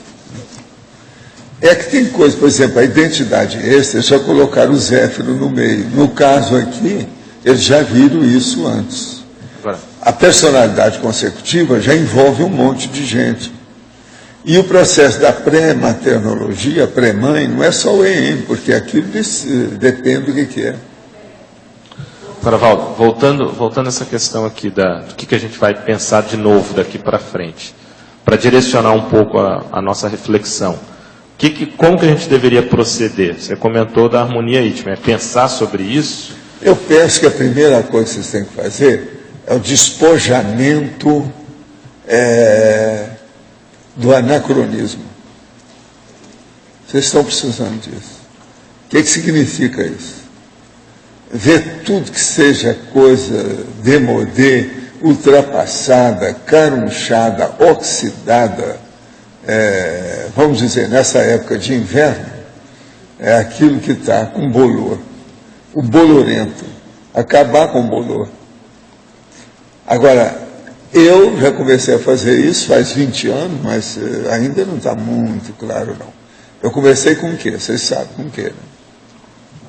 É que tem coisa, por exemplo, a identidade extra, eles já colocaram o Zéfiro no meio. No caso aqui, eles já viram isso antes. A personalidade consecutiva já envolve um monte de gente. E o processo da pré-maternologia, pré-mãe, não é só o EM, porque aquilo depende do que é. Agora, Valdo, voltando a essa questão aqui do que a gente vai pensar de novo daqui para frente, para direcionar um pouco a nossa reflexão. Como que a gente deveria proceder? Você comentou da harmonia íntima, é pensar sobre isso? Eu penso que a primeira coisa que vocês têm que fazer é o despojamento do anacronismo. Vocês estão precisando disso. O que significa isso? Ver tudo que seja coisa demodê, ultrapassada, carunchada, oxidada, vamos dizer, nessa época de inverno, é aquilo que está com bolor. O bolorento. Acabar com o bolor. Agora, eu já comecei a fazer isso faz 20 anos, mas ainda não está muito claro, não. Eu comecei com o quê? Vocês sabem com o quê? Né?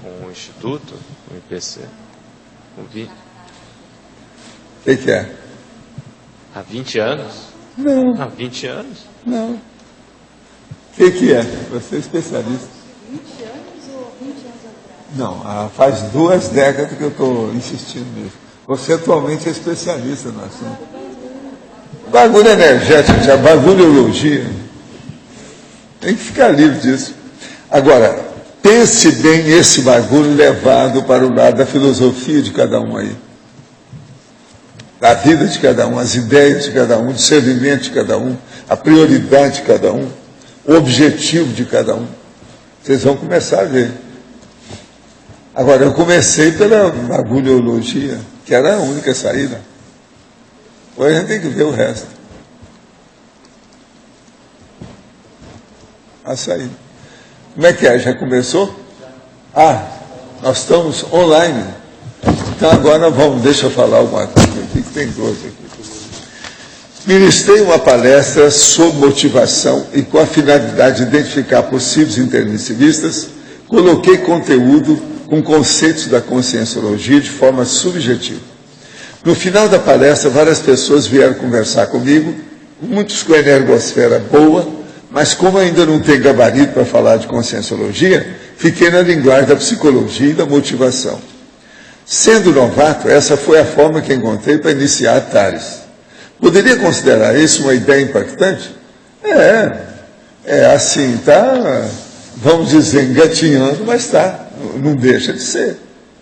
Com o Instituto, o IPC. O que é? Há 20 anos? Não. Há 20 anos? Não. O que é? Você é especialista. 20 anos ou 20 anos atrás? Não, faz 2 décadas que eu estou insistindo nisso. Você atualmente é especialista no assunto. Bagulho energético, já bagulhologia. Tem que ficar livre disso. Agora, pense bem esse bagulho levado para o lado da filosofia de cada um aí. Da vida de cada um, as ideias de cada um, o discernimento de cada um, a prioridade de cada um, o objetivo de cada um. Vocês vão começar a ver. Agora, eu comecei pela bagulhologia, que era a única saída. Hoje a gente tem que ver o resto. A saída. Como é que é? Já começou? Nós estamos online. Então agora deixa eu falar alguma coisa aqui, que tem 12 aqui. Ministrei uma palestra sobre motivação e com a finalidade de identificar possíveis intermissivistas, coloquei conteúdo com conceitos da conscienciologia de forma subjetiva. No final da palestra, várias pessoas vieram conversar comigo, muitos com energosfera boa, mas como ainda não tem gabarito para falar de conscienciologia, fiquei na linguagem da psicologia e da motivação. Sendo novato, essa foi a forma que encontrei para iniciar a Tales. Poderia considerar isso uma ideia impactante? Assim, tá, vamos dizer, engatinhando, mas tá, não deixa de ser.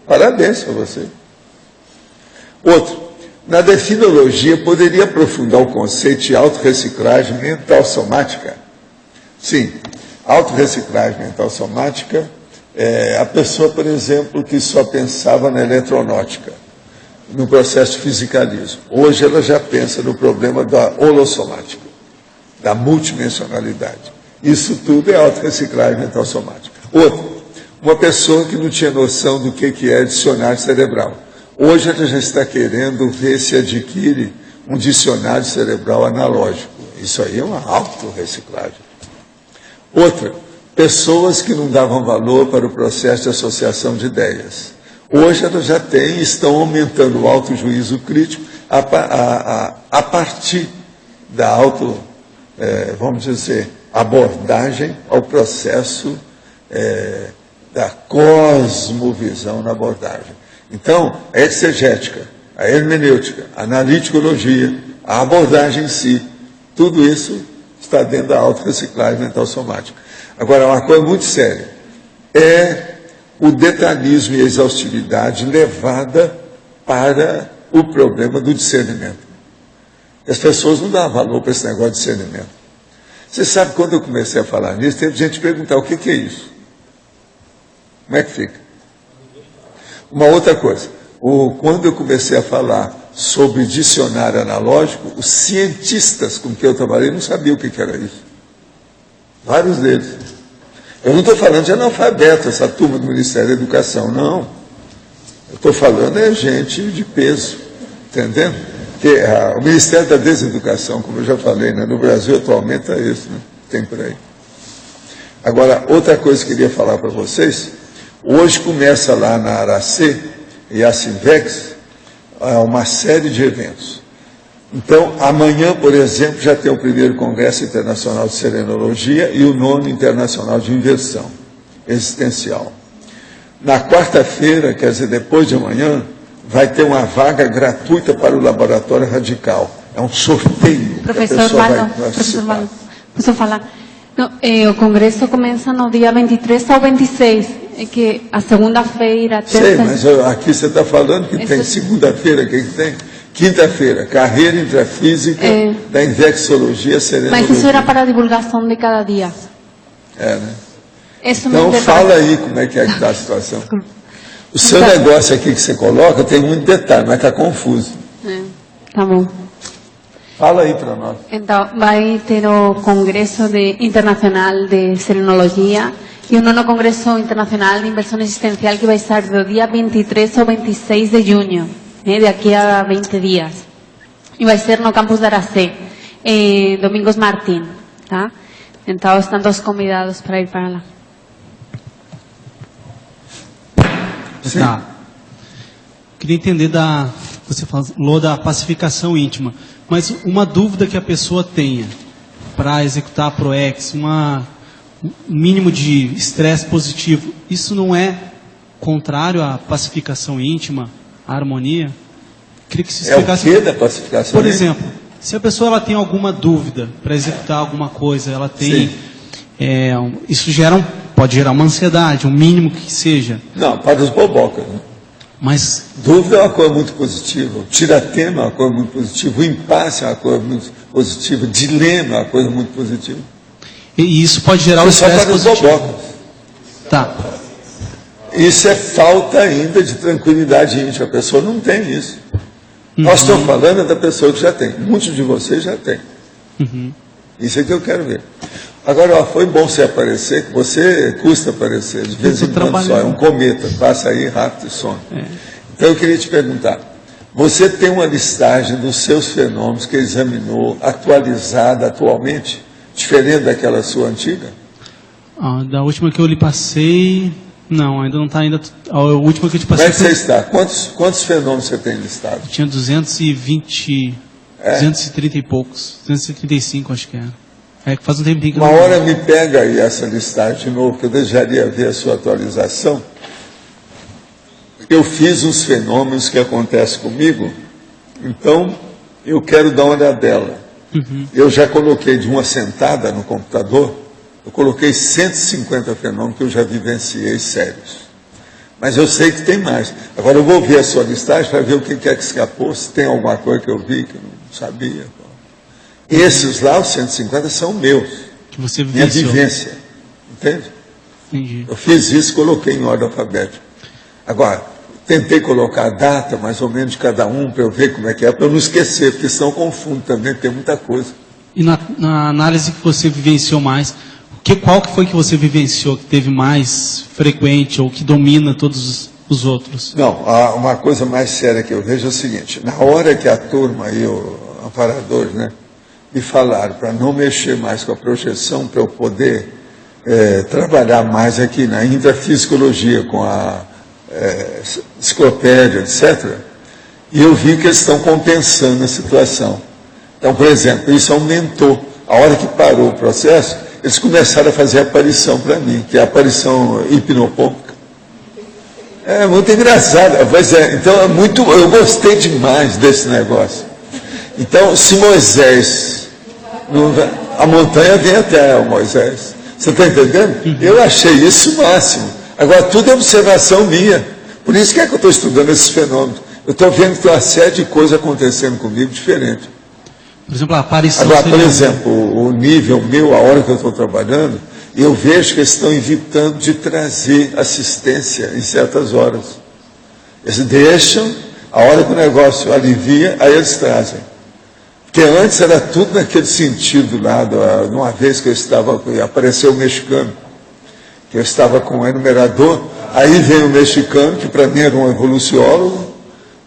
Parabéns para você. Outro, na definologia, poderia aprofundar o conceito de autorreciclagem mental somática? Sim, autorreciclagem mental somática é a pessoa, por exemplo, que só pensava na eletronáutica, no processo de fisicalismo. Hoje ela já pensa no problema da holossomática, da multidimensionalidade. Isso tudo é autorreciclagem mental somática. Outro, uma pessoa que não tinha noção do que é dicionário cerebral. Hoje ela já está querendo ver se adquire um dicionário cerebral analógico. Isso aí é uma autorreciclagem. Outra, pessoas que não davam valor para o processo de associação de ideias. Hoje elas já têm e estão aumentando o autojuízo crítico a partir da vamos dizer, abordagem ao processo da cosmovisão na abordagem. Então, a exegética, a hermenêutica, a analiticologia, a abordagem em si, tudo isso está dentro da autorreciclagem mental somática. Agora, uma coisa muito séria, é o detalhismo e a exaustividade levada para o problema do discernimento. As pessoas não dão valor para esse negócio de discernimento. Você sabe, quando eu comecei a falar nisso, teve gente perguntar, o que é isso? Como é que fica? Uma outra coisa, quando eu comecei a falar sobre dicionário analógico, os cientistas com quem eu trabalhei não sabiam o que era isso. Vários deles. Eu não estou falando de analfabeto, essa turma do Ministério da Educação, não. Eu estou falando gente de peso, entendendo? Porque o Ministério da Deseducação, como eu já falei, né, no Brasil atualmente é isso, né? Tem por aí. Agora, outra coisa que eu queria falar para vocês, hoje começa lá na Aracê e a Sinvex uma série de eventos. Então, amanhã, por exemplo, já tem o primeiro Congresso Internacional de Serenologia e o 9º Internacional de Inversão Existencial. Na quarta-feira, quer dizer, depois de amanhã, vai ter uma vaga gratuita para o Laboratório Radical. É um sorteio. Professor Valdo, posso falar? O Congresso começa no dia 23 ao 26. É que a segunda-feira, terça... Sei, mas aqui você está falando que tem segunda-feira, o que tem? Quinta-feira, carreira intrafísica da infecciologia serenologia. Mas isso era para a divulgação de cada dia. Né? Então fala aí como é que está a situação. O seu negócio aqui que você coloca tem muito detalhe, mas está confuso. Tá bom. Fala aí para nós. Então, vai ter o Congresso Internacional de Serenologia e o 9º Congresso Internacional de Inversão Existencial, que vai estar do dia 23 ao 26 de junho, de aqui a 20 dias. E vai ser no campus de Aracé, Domingos Martín. Tá? Então, estão todos convidados para ir para lá. Tá. Queria entender você falou da pacificação íntima, mas uma dúvida que a pessoa tenha para executar a ProEx, um mínimo de estresse positivo, isso não é contrário à pacificação íntima, à harmonia? Queria que se explicasse. É o que da pacificação Por exemplo, se a pessoa tem alguma dúvida para executar alguma coisa, ela tem... isso pode gerar uma ansiedade, um mínimo que seja. Não, para os bobocas. Né? Mas dúvida é uma coisa muito positiva, o tiratema é uma coisa muito positiva, o impasse é uma coisa muito positiva, dilema é uma coisa muito positiva. E isso pode gerar o estresse positivo. Bobocas. Tá. Isso é falta ainda de tranquilidade íntima. A pessoa não tem isso. Nós estamos falando da pessoa que já tem. Muitos de vocês já têm. Isso é que eu quero ver. Agora, foi bom você aparecer, que você custa aparecer, de vez em quando só. É um cometa, passa aí rápido e some. Então eu queria te perguntar, você tem uma listagem dos seus fenômenos que examinou, atualizada atualmente, diferente daquela sua antiga? Da última que eu lhe passei, não, ainda não está ainda. A última que eu te Como passei. é que você está? Quantos fenômenos você tem listado? Tinha 220, 230 e poucos, 235 acho que era. É que faz um tempinho que eu Uma não... hora me pega aí essa listagem de novo, que eu desejaria ver a sua atualização. Eu fiz uns fenômenos que acontecem comigo, então eu quero dar uma olhadela. Eu já coloquei de uma sentada no computador, eu coloquei 150 fenômenos que eu já vivenciei sérios. Mas eu sei que tem mais. Agora eu vou ver a sua listagem para ver o que é que escapou, se tem alguma coisa que eu vi que eu não sabia. Esses lá, os 150, são meus. Que você minha vivenciou. vivência. Entende? Entendi. Eu fiz isso, coloquei em ordem alfabética. Agora, tentei colocar a data, mais ou menos, de cada um, para eu ver como é que é, para eu não esquecer, porque senão eu confundo também, tem muita coisa. E na análise que você vivenciou mais, qual que foi que você vivenciou que teve mais frequente ou que domina todos os outros? Não, uma coisa mais séria que eu vejo é o seguinte, na hora que a turma e o amparador, né, me falaram para não mexer mais com a projeção, para eu poder trabalhar mais aqui na intrafisicologia, com a enciclopédia, etc., e eu vi que eles estão compensando a situação. Então, por exemplo, isso aumentou. A hora que parou o processo, eles começaram a fazer aparição para mim, que é a aparição hipnopômpica. É muito engraçado. Pois é, então eu gostei demais desse negócio. Então, se Moisés, a montanha vem até o Moisés. Você está entendendo? Eu achei isso o máximo. Agora, tudo é observação minha. Por isso que é que eu estou estudando esses fenômenos. Eu estou vendo que tem uma série de coisas acontecendo comigo diferente. Por exemplo, a aparição. Agora, por exemplo, o nível meu, a hora que eu estou trabalhando, eu vejo que eles estão evitando de trazer assistência em certas horas. Eles deixam, a hora que o negócio alivia, aí eles trazem. Porque antes era tudo naquele sentido lá, uma vez que eu estava, apareceu o mexicano, que eu estava com o enumerador, aí vem o mexicano, que para mim era um evoluciólogo,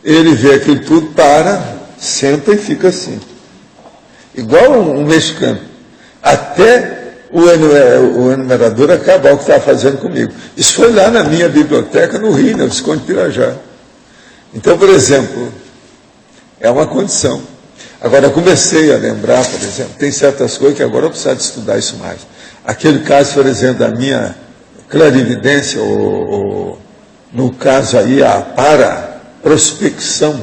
ele vê aquilo tudo, para, senta e fica assim. Igual um mexicano. Até o enumerador acabar o que estava fazendo comigo. Isso foi lá na minha biblioteca, no Rio, no Visconde Pirajá. Então, por exemplo, é uma condição. Agora, eu comecei a lembrar, por exemplo, tem certas coisas que agora eu preciso de estudar isso mais. Aquele caso, por exemplo, da minha clarividência, no caso aí, a paraprospecção,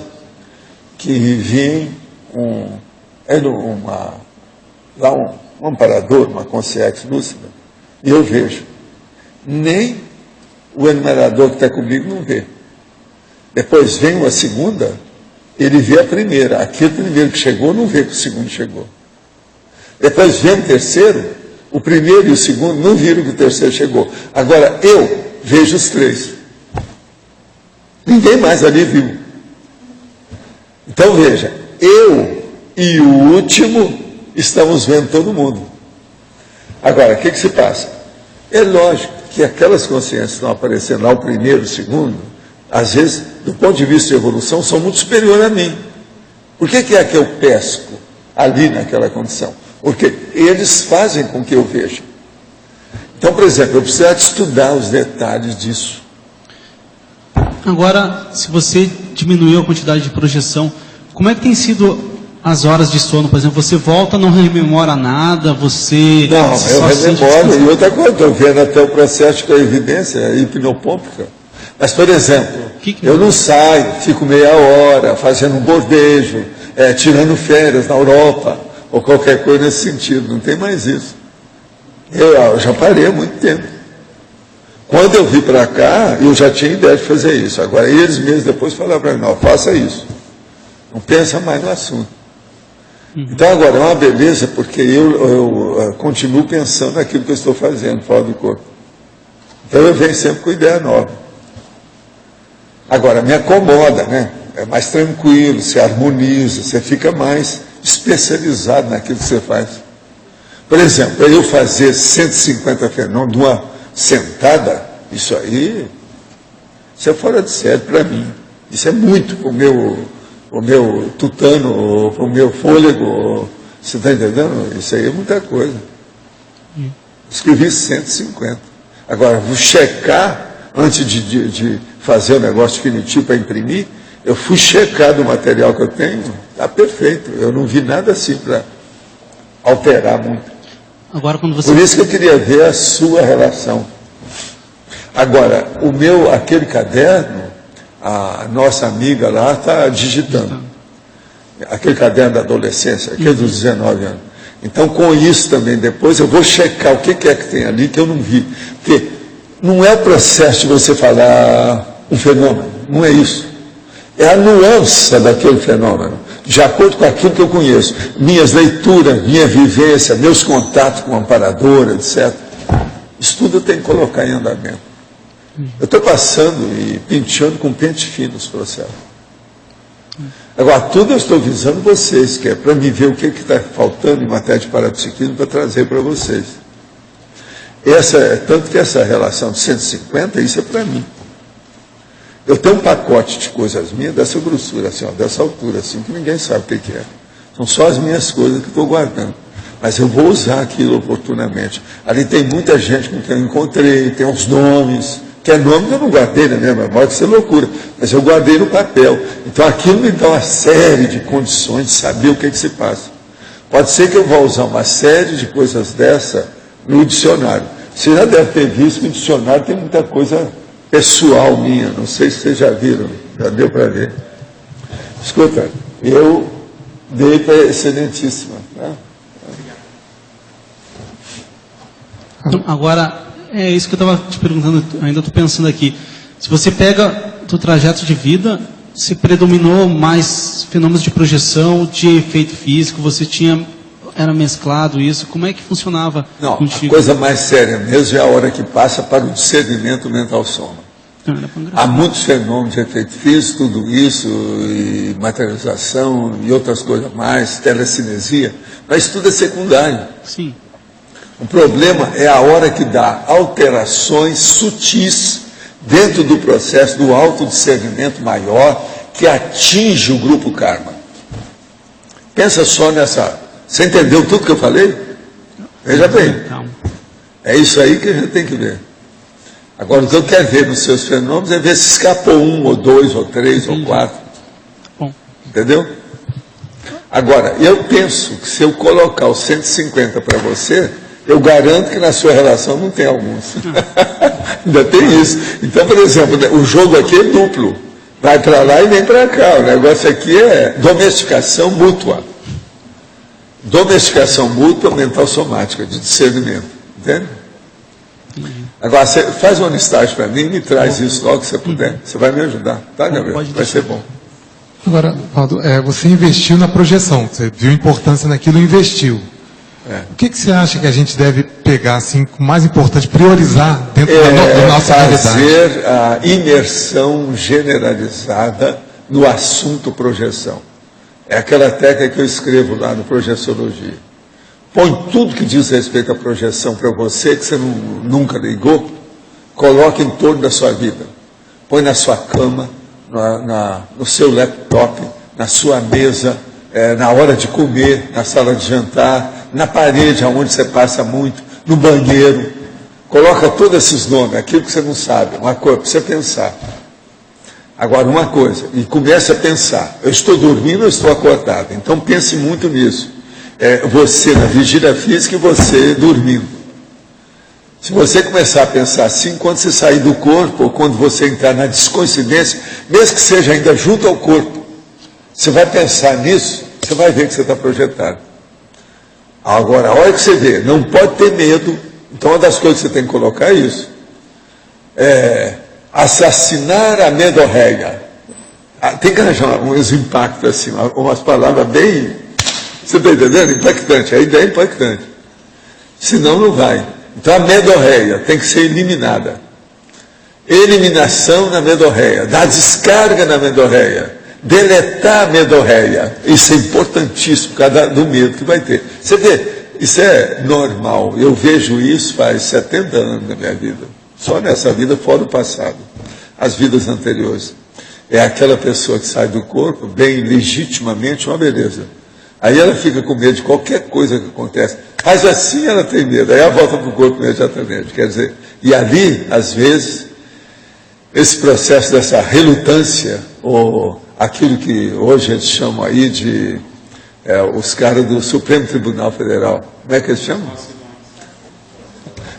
que vinha um amparador, uma consciência lúcida, e eu vejo. Nem o enumerador que está comigo não vê. Depois vem uma segunda, ele vê a primeira. Aquele primeiro que chegou não vê que o segundo chegou. Depois vem o terceiro, o primeiro e o segundo não viram que o terceiro chegou. Agora eu vejo os três. Ninguém mais ali viu. Então veja, eu e o último estamos vendo todo mundo. Agora, o que se passa? É lógico que aquelas consciências que estão aparecendo lá, o primeiro, o segundo, às vezes, do ponto de vista de evolução, são muito superiores a mim. Por que é que eu pesco ali naquela condição? Porque eles fazem com que eu veja. Então, por exemplo, eu preciso estudar os detalhes disso. Agora, se você diminuiu a quantidade de projeção, como é que tem sido as horas de sono? Por exemplo, você volta, não rememora nada, você... Não, eu rememoro. E outra coisa, estou vendo até o processo de clarividência hipnopômpica. Mas, por exemplo, eu não saio, fico meia hora fazendo um bordejo, tirando férias na Europa, ou qualquer coisa nesse sentido. Não tem mais isso. Eu já parei há muito tempo. Quando eu vim para cá, eu já tinha ideia de fazer isso. Agora, eles mesmos depois falaram para mim, não, faça isso. Não pensa mais no assunto. Então, agora, é uma beleza, porque eu continuo pensando naquilo que eu estou fazendo fora do corpo. Então, eu venho sempre com ideia nova. Agora, me acomoda, né? É mais tranquilo, se harmoniza, você fica mais especializado naquilo que você faz. Por exemplo, para eu fazer 150 fenômenos de uma sentada, isso é fora de série para mim. Isso é muito para o meu tutano, para o meu fôlego. Você está entendendo? Isso aí é muita coisa. Escrevi 150. Agora, vou checar, antes de fazer o negócio definitivo para imprimir, eu fui checar do material que eu tenho, está perfeito. Eu não vi nada assim para alterar muito. Agora, quando você... Por isso que eu queria ver a sua relação. Agora, aquele caderno, a nossa amiga lá está digitando. Aquele caderno da adolescência, aquele dos 19 anos. Então, com isso também, depois eu vou checar o que é que tem ali que eu não vi. Porque não é o processo de você falar um fenômeno, não é isso. É a nuance daquele fenômeno, de acordo com aquilo que eu conheço. Minhas leituras, minha vivência, meus contatos com a amparadora, etc. Isso tudo eu tenho que colocar em andamento. Eu estou passando e penteando com pente fino os processos. Agora, tudo eu estou visando vocês, que é para me ver o que está faltando em matéria de parapsiquismo para trazer para vocês. Tanto que essa relação de 150, isso é para mim. Eu tenho um pacote de coisas minhas dessa grossura, assim, ó, dessa altura, assim, que ninguém sabe o que é. São só as minhas coisas que estou guardando. Mas eu vou usar aquilo oportunamente. Ali tem muita gente com quem eu encontrei, tem uns nomes, que é nome que eu não guardei na minha memória, que isso é loucura, mas eu guardei no papel. Então aquilo me dá uma série de condições de saber o que se passa. Pode ser que eu vá usar uma série de coisas dessa no dicionário. Você já deve ter visto que o dicionário tem muita coisa pessoal minha, não sei se vocês já viram, já deu para ver. Escuta, eu dei para a excelentíssima. Né? Então, agora, é isso que eu estava te perguntando, ainda estou pensando aqui. Se você pega o trajeto de vida, se predominou mais fenômenos de projeção, de efeito físico, era mesclado isso, como é que funcionava Não, contigo? A coisa mais séria mesmo é a hora que passa para o discernimento mental soma. Há muitos fenômenos de efeito físico, tudo isso, e materialização, e outras coisas mais, telecinesia, mas tudo é secundário. Sim. O problema é a hora que dá alterações sutis dentro do processo do autodiscernimento maior que atinge o grupo karma. Pensa só nessa... Você entendeu tudo que eu falei? Veja bem. É isso aí que a gente tem que ver. Agora, o que eu quero ver nos seus fenômenos é ver se escapou um, ou dois, ou três, ou quatro. Bom. Entendeu? Agora, eu penso que se eu colocar os 150 para você, eu garanto que na sua relação não tem alguns. Ainda tem isso. Então, por exemplo, o jogo aqui é duplo. Vai para lá e vem para cá. O negócio aqui é domesticação mútua. Domesticação mútua mental somática, de discernimento. Entende? Agora, você faz uma listagem para mim e me traz isso logo que você puder. Você vai me ajudar, tá, Gabriel? Vai ser bom. Agora, Valdo, você investiu na projeção, você viu a importância naquilo e investiu. O que você acha que a gente deve pegar, assim, com mais importante, priorizar dentro da nossa realidade? Fazer a imersão generalizada no assunto projeção. É aquela técnica que eu escrevo lá no Projeciologia. Põe tudo que diz respeito à projeção para você, que você nunca ligou, coloque em torno da sua vida. Põe na sua cama, no seu laptop, na sua mesa, na hora de comer, na sala de jantar, na parede, onde você passa muito, no banheiro. Coloca todos esses nomes, aquilo que você não sabe, uma coisa para você pensar. Agora, uma coisa, e comece a pensar, eu estou dormindo ou estou acordado? Então pense muito nisso. Você na vigília física e você dormindo. Se você começar a pensar assim, quando você sair do corpo, ou quando você entrar na descoincidência, mesmo que seja ainda junto ao corpo, você vai pensar nisso, você vai ver que você está projetado. Agora, a hora que você vê, não pode ter medo, então uma das coisas que você tem que colocar é isso. Assassinar a medorreia. Tem que arranjar uns impactos assim, umas palavras bem... Você está entendendo? Impactante. A ideia é impactante. Senão não vai. Então a medorreia tem que ser eliminada. Eliminação na medorreia. Dar descarga na medorreia. Deletar a medorreia. Isso é importantíssimo por causa do medo que vai ter. Você vê, isso é normal. Eu vejo isso faz 70 anos na minha vida. Só nessa vida, fora o passado. As vidas anteriores. é aquela pessoa que sai do corpo, bem legitimamente, uma beleza. Aí ela fica com medo de qualquer coisa que acontece. Mas assim ela tem medo, aí ela volta para o corpo imediatamente. Quer dizer, e ali, às vezes, esse processo dessa relutância, ou aquilo que hoje eles chamam aí de os caras do Supremo Tribunal Federal, como é que eles chamam?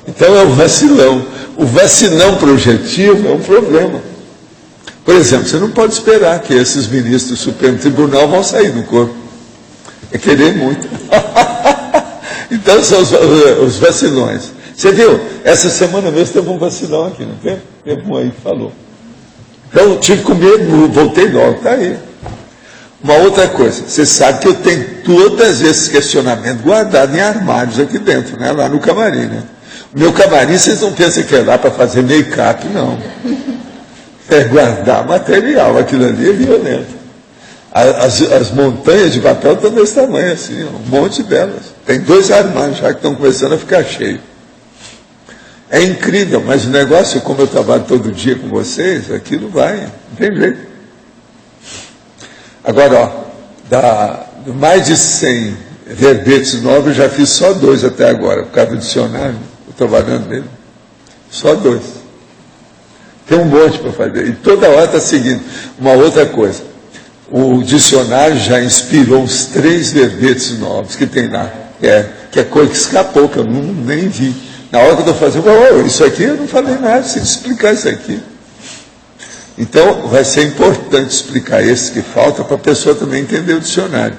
Então é o vacilão. O vacilão projetivo é um problema. Por exemplo, você não pode esperar que esses ministros do Supremo Tribunal vão sair do corpo. É querer muito. Então são os vacilões. Você viu? Essa semana mesmo teve um vacilão aqui, não teve? Teve um aí que falou. Então eu tive com medo, voltei logo, está aí. Uma outra coisa, você sabe que eu tenho todos esses questionamentos guardados em armários aqui dentro, né? Lá no camarim, né? O meu camarim, vocês não pensam que é lá para fazer make-up, não. É guardar material, aquilo ali é violento. As montanhas de papel estão desse tamanho, assim, um monte delas. Tem 2 armários já que estão começando a ficar cheios. É incrível, mas o negócio, como eu trabalho todo dia com vocês, aquilo vai, não tem jeito. Agora, ó, mais de 100 verbetes novos, eu já fiz só 2 até agora, por causa do dicionário, estou trabalhando nele. Só 2. Tem um monte para fazer. E toda hora está seguindo. Uma outra coisa, o dicionário já inspirou uns 3 verbetes novos que tem lá, que é coisa que escapou, que eu nem vi. Na hora que eu estou fazendo, isso aqui eu não falei nada, sem explicar isso aqui. Então, vai ser importante explicar esse que falta para a pessoa também entender o dicionário.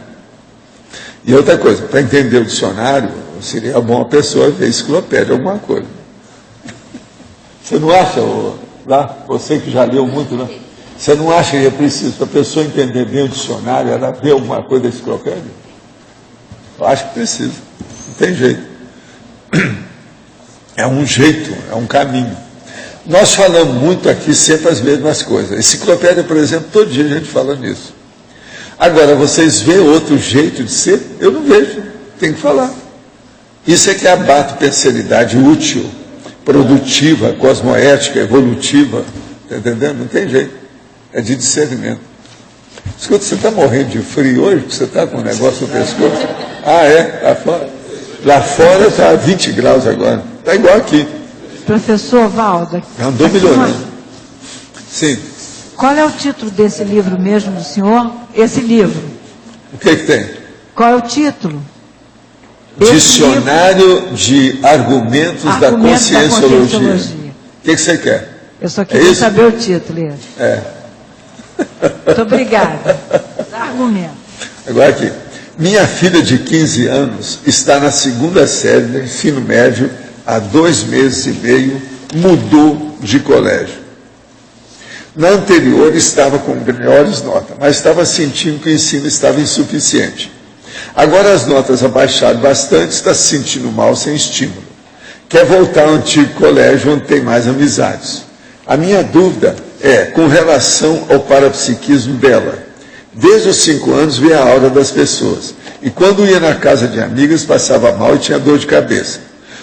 E outra coisa, para entender o dicionário, seria bom a pessoa ver enciclopédia, alguma coisa. Você não acha, lá, você que já leu muito, né? Você não acha que é preciso, para a pessoa entender bem o dicionário, ela ver alguma coisa da enciclopédia? Eu acho que precisa, não tem jeito. É um jeito, é um caminho. Nós falamos muito aqui sempre as mesmas coisas. Enciclopédia, por exemplo, todo dia a gente fala nisso. Agora, vocês veem outro jeito de ser? Eu não vejo, tem que falar. Isso é que é a bate-pensalidade útil, produtiva, cosmoética, evolutiva. Está entendendo? Não tem jeito. É de discernimento. Escuta, você está morrendo de frio hoje? Porque você está com um negócio no pescoço? Ah, é? Lá fora? Lá fora está 20 graus agora. Está igual aqui. Professor Valdo. Andou melhorando. Sim. Qual é o título desse livro mesmo do senhor? Esse livro. O que tem? Qual é o título? Dicionário de Argumentos da Conscienciologia. O que você quer? Eu só queria saber o título. Muito obrigada. Argumento. Agora aqui. Minha filha de 15 anos está na 2ª série do ensino médio há 2 meses e meio, mudou de colégio. Na anterior estava com melhores notas, mas estava sentindo que o ensino estava insuficiente. Agora as notas abaixaram bastante, está se sentindo mal, sem estímulo. Quer voltar ao antigo colégio onde tem mais amizades. A minha dúvida é com relação ao parapsiquismo dela. Desde os 5 anos via a aura das pessoas. E quando ia na casa de amigas, passava mal e tinha dor de cabeça.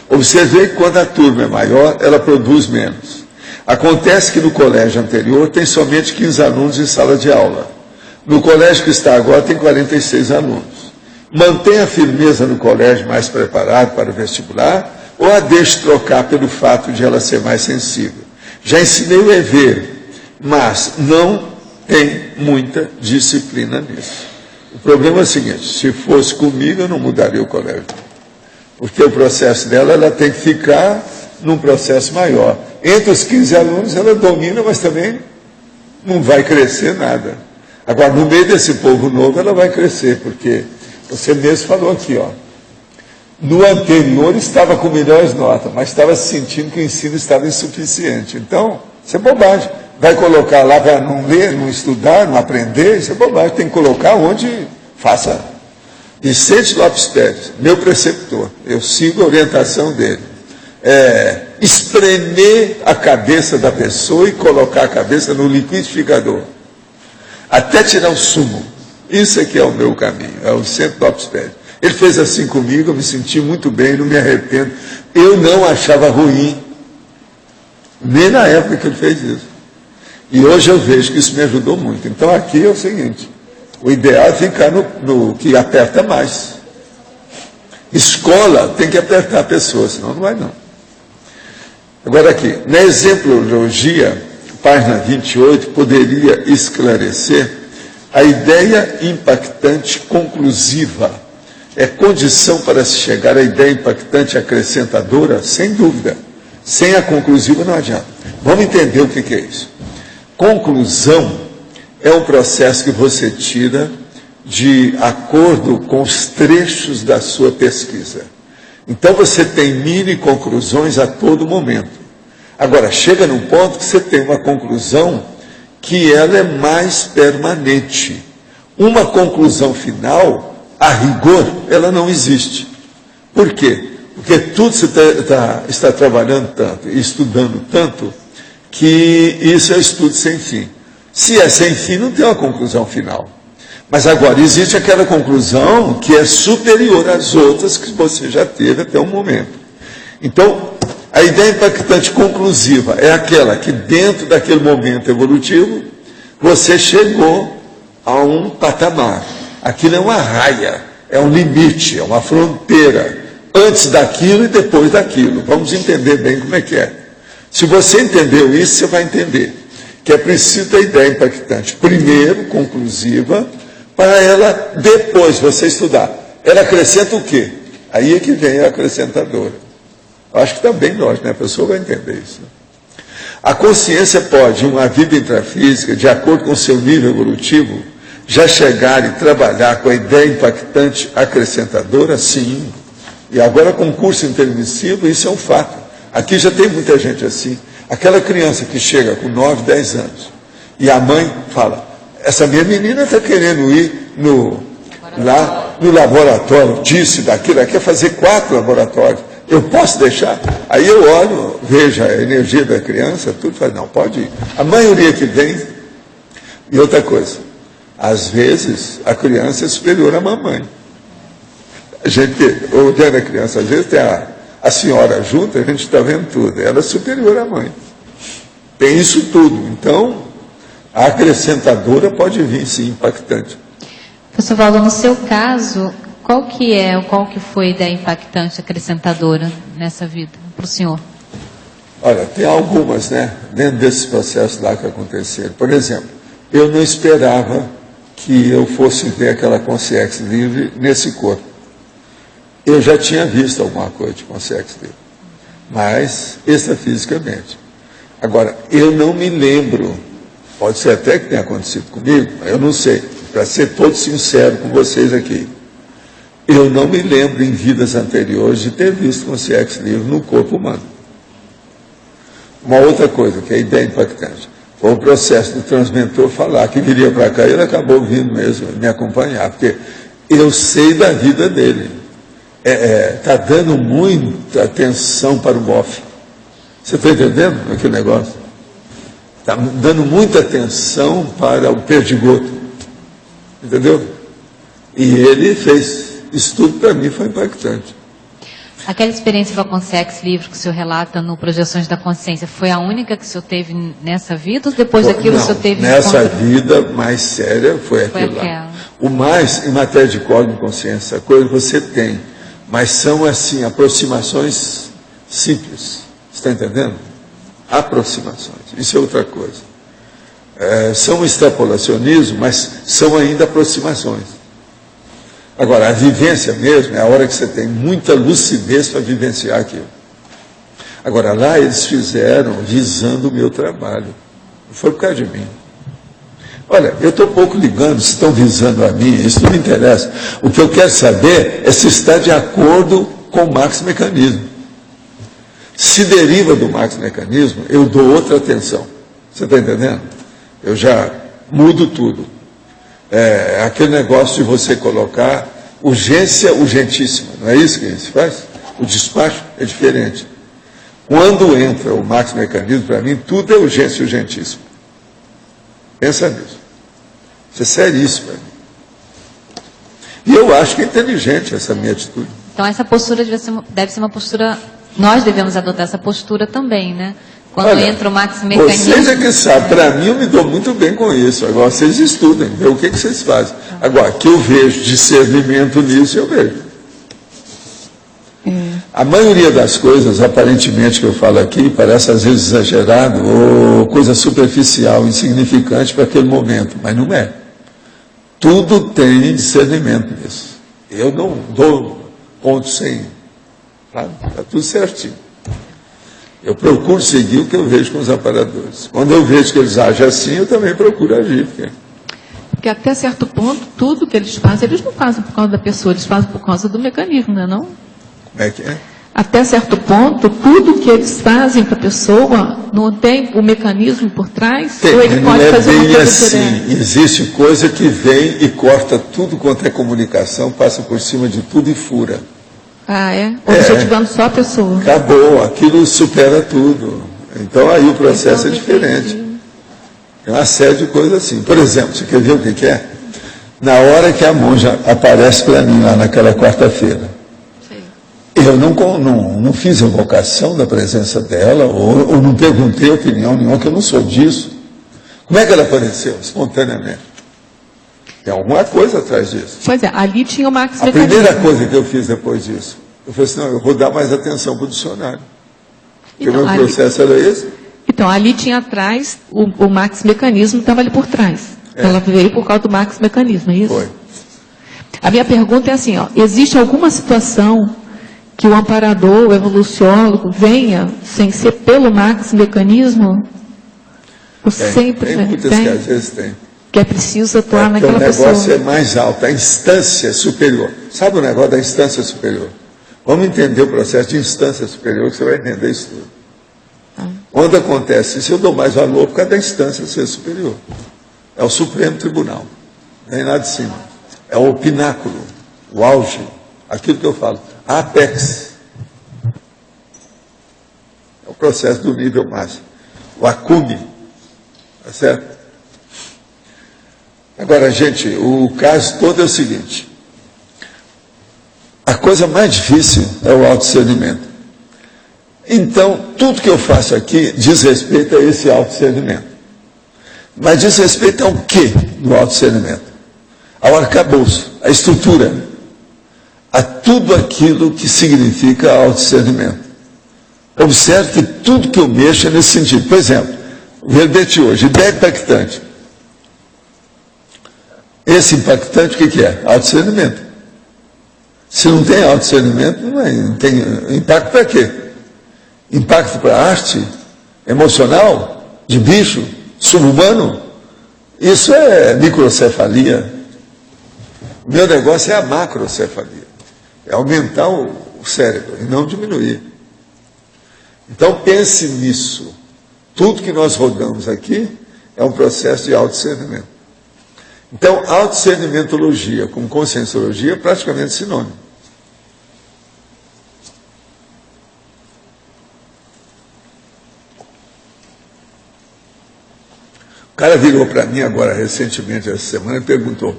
Observei que quando a turma é maior, ela produz menos. Acontece que no colégio anterior tem somente 15 alunos em sala de aula. No colégio que está agora tem 46 alunos. Mantém a firmeza no colégio mais preparado para o vestibular ou a deixe trocar pelo fato de ela ser mais sensível? Já ensinei o EV, mas não tem muita disciplina nisso. O problema é o seguinte, se fosse comigo eu não mudaria o colégio. Porque o processo dela, ela tem que ficar num processo maior. Entre os 15 alunos ela domina, mas também não vai crescer nada. Agora, no meio desse povo novo, ela vai crescer, porque você mesmo falou aqui, ó. No anterior estava com melhores notas, mas estava sentindo que o ensino estava insuficiente. Então, isso é bobagem. Vai colocar lá para não ler, não estudar, não aprender, isso é bobagem. Tem que colocar onde faça. Vicente Lopes Pérez, meu preceptor, eu sigo a orientação dele. Espremer a cabeça da pessoa e colocar a cabeça no liquidificador. Até tirar o sumo. Isso aqui é o meu caminho, é o Vicente Lopes Pérez. Ele fez assim comigo, eu me senti muito bem, não me arrependo. Eu não achava ruim, nem na época que ele fez isso. E hoje eu vejo que isso me ajudou muito. Então aqui é o seguinte, o ideal é ficar no que aperta mais. Escola tem que apertar a pessoa, senão não vai não. Agora aqui, na exemplologia, página 28, poderia esclarecer a ideia impactante conclusiva. É condição para se chegar à ideia impactante acrescentadora? Sem dúvida. Sem a conclusiva não adianta. Vamos entender o que é isso. Conclusão é um processo que você tira de acordo com os trechos da sua pesquisa. Então você tem mini conclusões a todo momento. Agora, chega num ponto que você tem uma conclusão que ela é mais permanente. Uma conclusão final, a rigor, ela não existe. Por quê? Porque tudo você está trabalhando tanto e estudando tanto que isso é estudo sem fim. Se é sem fim, não tem uma conclusão final. Mas agora, existe aquela conclusão que é superior às outras que você já teve até o momento. Então, a ideia impactante conclusiva é aquela que dentro daquele momento evolutivo, você chegou a um patamar. Aquilo é uma raia, é um limite, é uma fronteira. Antes daquilo e depois daquilo. Vamos entender bem como é que é. Se você entendeu isso, você vai entender que é preciso a ideia impactante. Primeiro, conclusiva, para ela, depois, você estudar. Ela acrescenta o quê? Aí é que vem a acrescentadora. Acho que está bem lógico, né? A pessoa vai entender isso. A consciência pode, em uma vida intrafísica, de acordo com o seu nível evolutivo, já chegar e trabalhar com a ideia impactante acrescentadora? Sim. E agora, com o curso intermissivo, isso é um fato. Aqui já tem muita gente assim. Aquela criança que chega com 9, 10 anos, e a mãe fala, essa minha menina está querendo ir lá no laboratório disso e daquilo, ela quer fazer 4 laboratórios. Eu posso deixar? Aí eu olho, vejo a energia da criança, tudo, falo, não, pode ir. A maioria que vem, e outra coisa, às vezes a criança é superior à mamãe. A gente, olhando a criança, às vezes tem a senhora junto, a gente está vendo tudo, ela é superior à mãe. Tem isso tudo, então a acrescentadora pode vir, sim, impactante. Professor Valdo, no seu caso, qual que foi a ideia impactante acrescentadora nessa vida, para o senhor? Olha, tem algumas, né, dentro desses processos lá que aconteceram. Por exemplo, eu não esperava que eu fosse ver aquela consciência livre nesse corpo. Eu já tinha visto alguma coisa de consciência livre, mas extrafisicamente. Agora, eu não me lembro, pode ser até que tenha acontecido comigo, eu não sei, para ser todo sincero com vocês aqui. Eu não me lembro em vidas anteriores de ter visto consciência livre no corpo humano. Uma outra coisa, que é a ideia impactante, foi o processo do transmentor falar que viria para cá e ele acabou vindo mesmo me acompanhar, porque eu sei da vida dele. Está dando muita atenção para o bofe. Você está entendendo aquele negócio? Está dando muita atenção para o perdigoto. Entendeu? E ele fez. Isso tudo para mim foi impactante. Aquela experiência com a consciência livre que o senhor relata no Projeções da Consciência, foi a única que o senhor teve nessa vida ou depois daquilo o senhor teve nessa vida mais séria foi aquilo lá. O mais, em matéria de código de consciência, a coisa que você tem, mas são assim, aproximações simples. Você está entendendo? Aproximações. Isso é outra coisa. São extrapolacionismo, mas são ainda aproximações. Agora, a vivência mesmo é a hora que você tem muita lucidez para vivenciar aquilo. Agora, lá eles fizeram visando o meu trabalho. Não foi por causa de mim. Olha, eu estou pouco ligando se estão visando a mim, isso não me interessa. O que eu quero saber é se está de acordo com o maxi-mecanismo. Se deriva do maxi-mecanismo, eu dou outra atenção. Você está entendendo? Eu já mudo tudo. Aquele negócio de você colocar urgência urgentíssima, não é isso que se faz? O despacho é diferente. Quando entra o maxi-mecanismo, para mim, tudo é urgência urgentíssima. Pensa nisso. Isso é seríssimo para mim. E eu acho que é inteligente essa minha atitude. Então essa postura deve ser uma postura, nós devemos adotar essa postura também, né? Quando entra o Max Mecanismo... Vocês é que sabem, para mim eu me dou muito bem com isso. Agora vocês estudem, vê o que vocês fazem. Agora, que eu vejo discernimento nisso, eu vejo. A maioria das coisas, aparentemente, que eu falo aqui, parece às vezes exagerado ou coisa superficial, insignificante para aquele momento, mas não é. Tudo tem discernimento nisso. Eu não dou ponto sem. Está tudo certinho. Eu procuro seguir o que eu vejo com os aparadores. Quando eu vejo que eles agem assim, eu também procuro agir. Porque até certo ponto, tudo que eles fazem, eles não fazem por causa da pessoa, eles fazem por causa do mecanismo, não é não? Como é que é? Até certo ponto, tudo que eles fazem para a pessoa, não tem o mecanismo por trás? Tem, ou ele pode fazer uma coisa assim. diferente? Existe coisa que vem e corta tudo quanto é comunicação, passa por cima de tudo e fura. Ah, é? Objetivando só a pessoa. Acabou, aquilo supera tudo. Então aí o processo é diferente. É uma série de coisas assim. Por exemplo, você quer ver o que é? Na hora que a monja aparece para mim lá naquela quarta-feira, eu não fiz invocação da presença dela, ou não perguntei opinião nenhuma, que eu não sou disso. Como é que ela apareceu? Espontaneamente. Tem alguma coisa atrás disso. Pois é, ali tinha o Max A Mecanismo. primeira coisa que eu fiz depois disso, eu falei assim, não, eu vou dar mais atenção para o dicionário. Porque Então, meu processo era esse. Então, ali tinha atrás, o Max Mecanismo estava ali por trás. Ela veio por causa do Max Mecanismo, é isso? Foi. A minha pergunta é assim, ó, existe alguma situação que o amparador, o evoluciólogo, venha sem ser pelo Max Mecanismo? Ou sempre tem muitas que às vezes tem. Que é preciso atuar naquela pessoa. O negócio é mais alto, a instância superior. Sabe o negócio da instância superior? Vamos entender o processo de instância superior, que você vai entender isso tudo. Quando acontece isso, eu dou mais valor por causa da instância ser superior. É o Supremo Tribunal, não é nada de cima. É o pináculo, o auge, aquilo que eu falo, a apex. É o processo do nível máximo. O acume, tá certo? Agora, gente, o caso todo é o seguinte. A coisa mais difícil é o autodiscernimento. Então, tudo que eu faço aqui diz respeito a esse autodiscernimento. Mas diz respeito ao quê do autodiscernimento? Ao arcabouço, à estrutura, a tudo aquilo que significa autodiscernimento. Observe que tudo que eu mexo é nesse sentido. Por exemplo, o verbete hoje, ideia impactante. Esse impactante, o que é? Autodiscernimento. Se não tem autodiscernimento, não tem impacto para quê? Impacto para a arte emocional, de bicho, subhumano? Isso é microcefalia. O meu negócio é a macrocefalia. É aumentar o cérebro e não diminuir. Então pense nisso. Tudo que nós rodamos aqui é um processo de autodiscernimento. Então, autodiscernimentologia com conscienciologia é praticamente sinônimo. O cara virou para mim agora, recentemente, essa semana, e perguntou,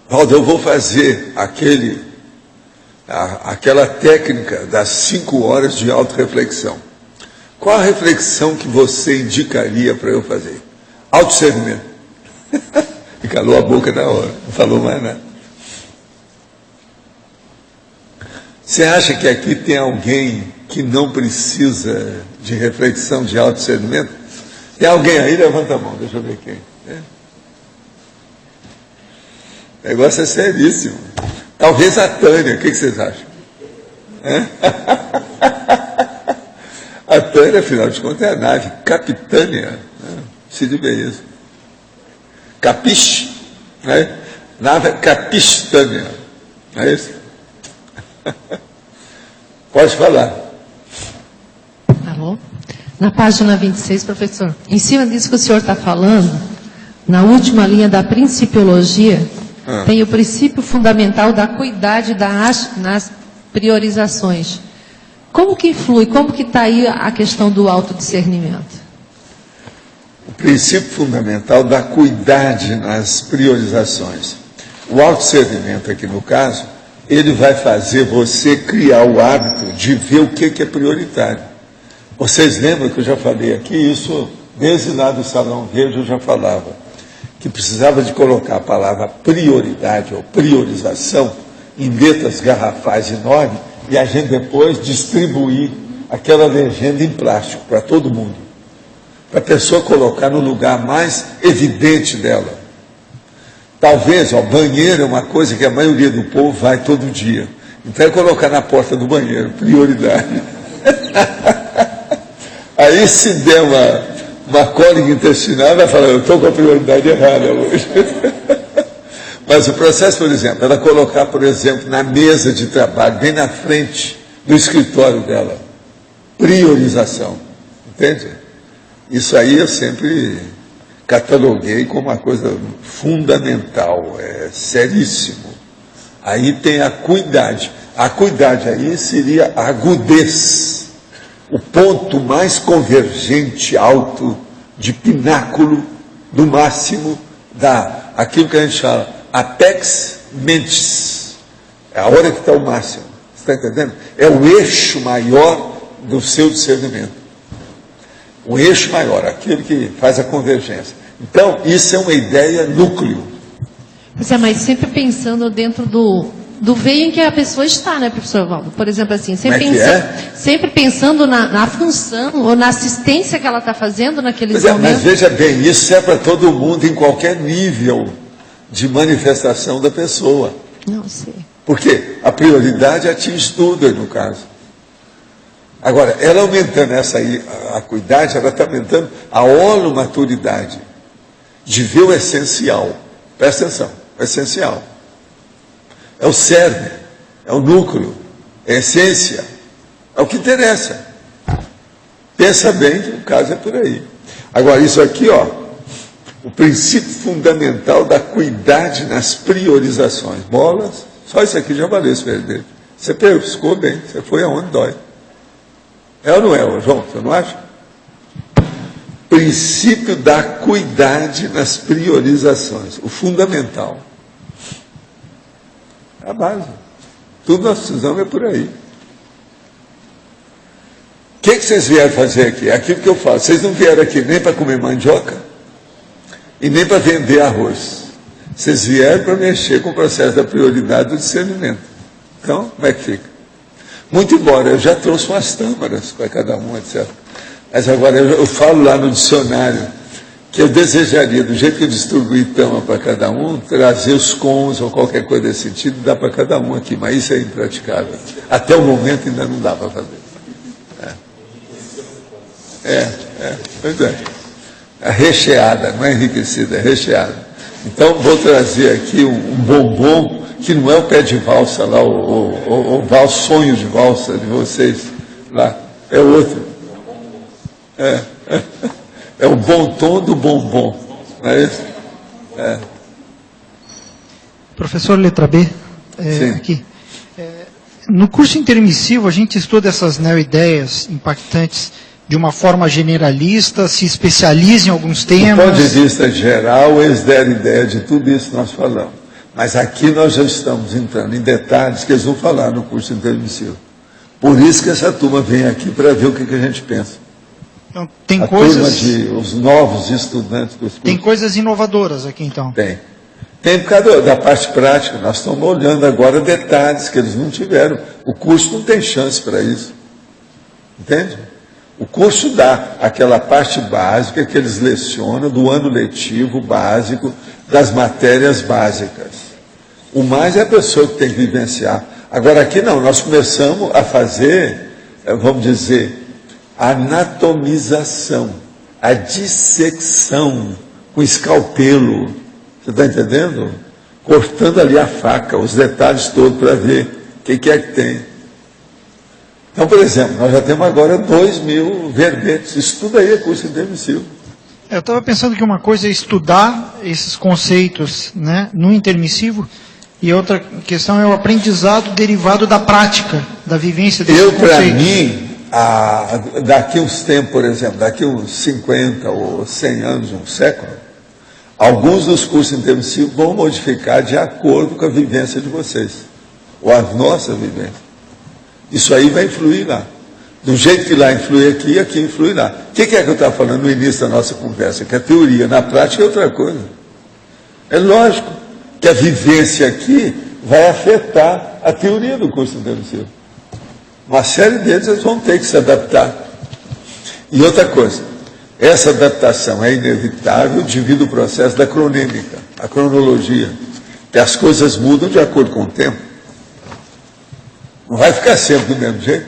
Valdo, eu vou fazer aquela técnica das 5 horas de autorreflexão. Qual a reflexão que você indicaria para eu fazer? Autodiscernimento. E calou a boca na hora, não falou mais nada. Você acha que aqui tem alguém que não precisa de reflexão, de autodiscernimento? Tem alguém aí? Levanta a mão, deixa eu ver quem. O negócio é seríssimo. Talvez a Tânia, o que vocês acham? A Tânia, afinal de contas, é a nave Capitânia. Se diga isso. Capiche, né? Nave Capistânia. Não é isso? Pode falar. Alô? Na página 26, professor, em cima disso que o senhor está falando, na última linha da principiologia, tem o princípio fundamental da cuidade nas priorizações. Como que influi, como que está aí a questão do autodiscernimento? O princípio fundamental da cuidade nas priorizações. O autodiscernimento aqui no caso, ele vai fazer você criar o hábito de ver o que é prioritário. Vocês lembram que eu já falei aqui, isso desde lá do Salão Verde eu já falava, que precisava de colocar a palavra prioridade ou priorização em letras garrafais enormes e a gente depois distribuir aquela legenda em plástico para todo mundo, para a pessoa colocar no lugar mais evidente dela. Talvez, banheiro é uma coisa que a maioria do povo vai todo dia. Então é colocar na porta do banheiro, prioridade. Aí se der uma cólica intestinal, vai falar, eu estou com a prioridade errada hoje. Mas o processo, por exemplo, ela colocar, por exemplo, na mesa de trabalho, bem na frente do escritório dela, priorização. Entende? Isso aí eu sempre cataloguei como uma coisa fundamental, seríssimo. Aí tem a acuidade. A acuidade aí seria a agudez, o ponto mais convergente, alto, de pináculo, do máximo, aquilo que a gente chama apex mentis. É a hora que está o máximo. Você está entendendo? É o eixo maior do seu discernimento. O eixo maior, aquilo que faz a convergência. Então, isso é uma ideia núcleo. Mas sempre pensando dentro do veio em que a pessoa está, né, professor Valdo? Por exemplo, assim, sempre pensando na função ou na assistência que ela está fazendo naqueles momentos. Mas veja bem, isso é para todo mundo em qualquer nível de manifestação da pessoa. Não sei. Porque a prioridade atinge tudo, no caso. Agora, ela aumentando essa aí, a acuidade, ela está aumentando a holomaturidade de ver o essencial. Presta atenção, o essencial. É o cerne, é o núcleo, é a essência, é o que interessa. Pensa bem que o caso é por aí. Agora, isso aqui, o princípio fundamental da acuidade nas priorizações. Bolas, só isso aqui já valeu esse dele. Você pescou bem, você foi aonde dói. É ou não é, João? Você não acha? Princípio da acuidade nas priorizações, o fundamental. A base. Tudo nós precisamos é por aí. O que vocês vieram fazer aqui? É aquilo que eu falo. Vocês não vieram aqui nem para comer mandioca e nem para vender arroz. Vocês vieram para mexer com o processo da prioridade do discernimento. Então, como é que fica? Muito embora eu já trouxe umas tâmaras para cada um, etc. Mas agora eu falo lá no dicionário que eu desejaria, do jeito que eu distribuí tâmara para cada um, trazer os cons ou qualquer coisa desse sentido, dá para cada um aqui, mas isso é impraticável. Até o momento ainda não dá para fazer. Pois é. É recheada, não é enriquecida, é recheada. Então vou trazer aqui um bombom, que não é o pé de valsa lá, o sonho de valsa de vocês lá, é outro. É o bom tom do bombom, não é isso? Professor, letra B, aqui. No curso intermissivo, a gente estuda essas neo-ideias impactantes de uma forma generalista, se especializa em alguns temas. Do ponto de vista geral, eles deram ideia de tudo isso que nós falamos. Mas aqui nós já estamos entrando em detalhes que eles vão falar no curso intermissivo. Por isso que essa turma vem aqui para ver o que a gente pensa. Então, tem os novos estudantes dos cursos. Tem coisas inovadoras aqui, então? Tem. Tem por causa da parte prática. Nós estamos olhando agora detalhes que eles não tiveram. O curso não tem chance para isso. Entende? O curso dá aquela parte básica que eles lecionam do ano letivo básico, das matérias básicas. O mais é a pessoa que tem que vivenciar. Agora aqui não, nós começamos a fazer, vamos dizer, a anatomização, a dissecção com escalpelo. Você está entendendo? Cortando ali a faca, os detalhes todos para ver o que é que tem. Então, por exemplo, nós já temos agora 2.000 verbetes. Isso tudo aí é curso intermissivo. Eu estava pensando que uma coisa é estudar esses conceitos, né, no intermissivo, e outra questão é o aprendizado derivado da prática, da vivência desses conceitos. Para mim, daqui uns tempos, por exemplo, daqui uns 50 ou 100 anos, um século, alguns dos cursos intermissivos vão modificar de acordo com a vivência de vocês, ou a nossa vivência. Isso aí vai influir lá. Do jeito que lá influi aqui, aqui influi lá. O que é que eu estava falando no início da nossa conversa? Que a teoria, na prática, é outra coisa. É lógico que a vivência aqui vai afetar a teoria do curso intermissivo. Uma série deles eles vão ter que se adaptar. E outra coisa, essa adaptação é inevitável devido ao processo da cronêmica, a cronologia, que as coisas mudam de acordo com o tempo. Não vai ficar sempre do mesmo jeito.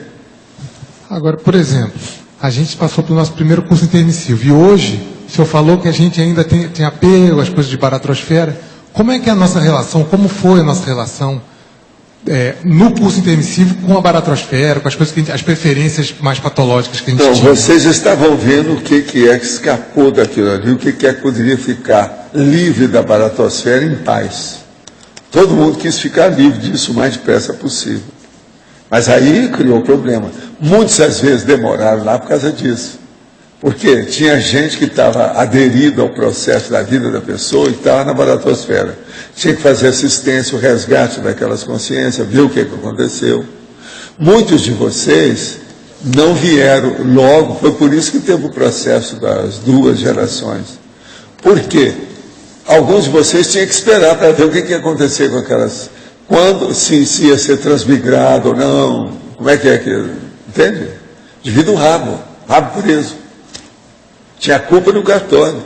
Agora, por exemplo, a gente passou pelo nosso primeiro curso intermissivo e hoje o senhor falou que a gente ainda tem apego às coisas de baratrosfera. Como é que é a nossa relação, como foi a nossa relação no curso intermissivo com a baratrosfera, com as coisas que as preferências mais patológicas que a gente tinha? Então, vocês estavam vendo o que é que escapou daquilo ali, o que é que poderia ficar livre da baratrosfera em paz. Todo mundo quis ficar livre disso o mais depressa possível. Mas aí criou problema. Muitas às vezes demoraram lá por causa disso. Porque tinha gente que estava aderido ao processo da vida da pessoa e estava na baratosfera. Tinha que fazer assistência, o resgate daquelas consciências, ver o que aconteceu. Muitos de vocês não vieram logo, foi por isso que teve o processo das 2 gerações. Por quê? Alguns de vocês tinham que esperar para ver o que ia acontecer com aquelas... Quando, se ia ser transmigrado ou não, como é que... Entende? Devido ao rabo preso. Tinha culpa no cartório.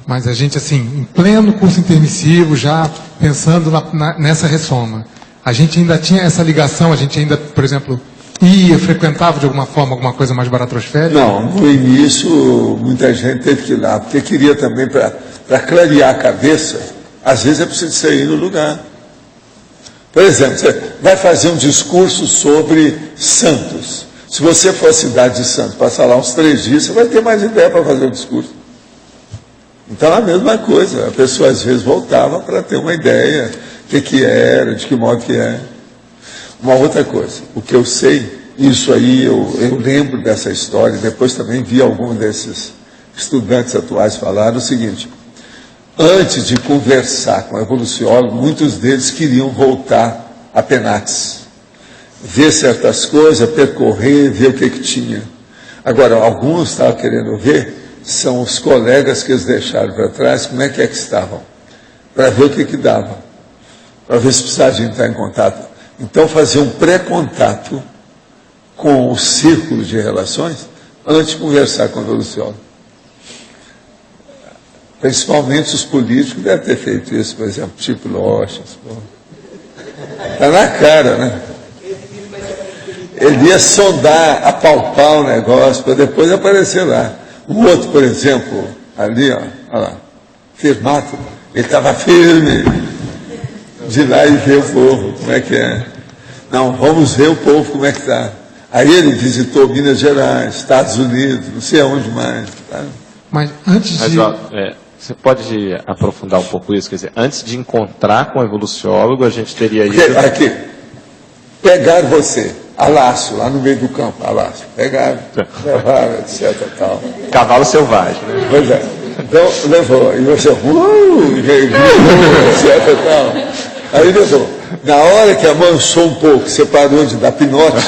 Mas a gente, assim, em pleno curso intermissivo, já pensando nessa ressoma, a gente ainda tinha essa ligação, a gente ainda, por exemplo, frequentava de alguma forma alguma coisa mais baratrosférica? Não, no início muita gente teve que ir lá, porque queria também, para clarear a cabeça, às vezes é preciso sair no lugar. Por exemplo, você vai fazer um discurso sobre Santos. Se você for à cidade de Santos, passar lá uns 3 dias, você vai ter mais ideia para fazer o discurso. Então, a mesma coisa. A pessoa, às vezes, voltava para ter uma ideia do que era, de que modo que é. Uma outra coisa, o que eu sei, isso aí, eu lembro dessa história, depois também vi algum desses estudantes atuais falar o seguinte: antes de conversar com o evoluciólogo, muitos deles queriam voltar a Penates, ver certas coisas, percorrer, ver o que tinha. Agora, alguns estavam querendo ver, são os colegas que eles deixaram para trás, como é que estavam, para ver o que dava, para ver se precisava de entrar em contato. Então, fazer um pré-contato com o círculo de relações, antes de conversar com o evoluciólogo. Principalmente os políticos devem ter feito isso, por exemplo, tipo Lochas. Está na cara, né? Ele ia sondar, apalpar o negócio, para depois aparecer lá. O outro, por exemplo, ali, ó, olha lá, Firmato, ele estava firme de ir lá e ver o povo, como é que é. Não, vamos ver o povo como é que está. Aí ele visitou Minas Gerais, Estados Unidos, não sei aonde mais. Tá? Mas antes de... Você pode aprofundar um pouco isso? Quer dizer, antes de encontrar com o evoluciólogo, a gente teria ido... Aqui, pegar você, a laço, lá no meio do campo, a laço. Pegaram, levaram, etc. Tal. Cavalo selvagem, né? Pois é. Então, levou. E você, etc. Tal. Aí levou. Na hora que amansou um pouco, você parou de dar pinote,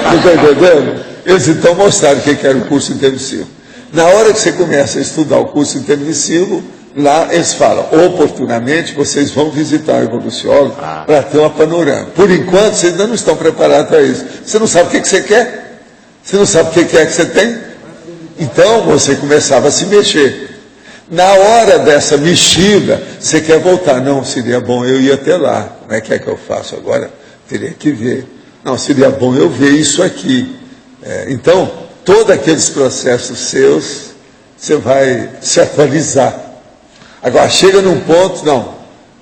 não está entendendo? Eles então mostraram o que era o curso intermissivo. Na hora que você começa a estudar o curso intermissivo, lá eles falam, oportunamente vocês vão visitar o evoluciólogo para ter uma panorama. Por enquanto, vocês ainda não estão preparados para isso. Você não sabe o que você quer? Você não sabe o que é que você tem? Então, você começava a se mexer. Na hora dessa mexida, você quer voltar. Não, seria bom eu ir até lá. Como é que eu faço agora? Teria que ver. Não, seria bom eu ver isso aqui. Então, todos aqueles processos seus, você vai se atualizar. Agora, chega num ponto,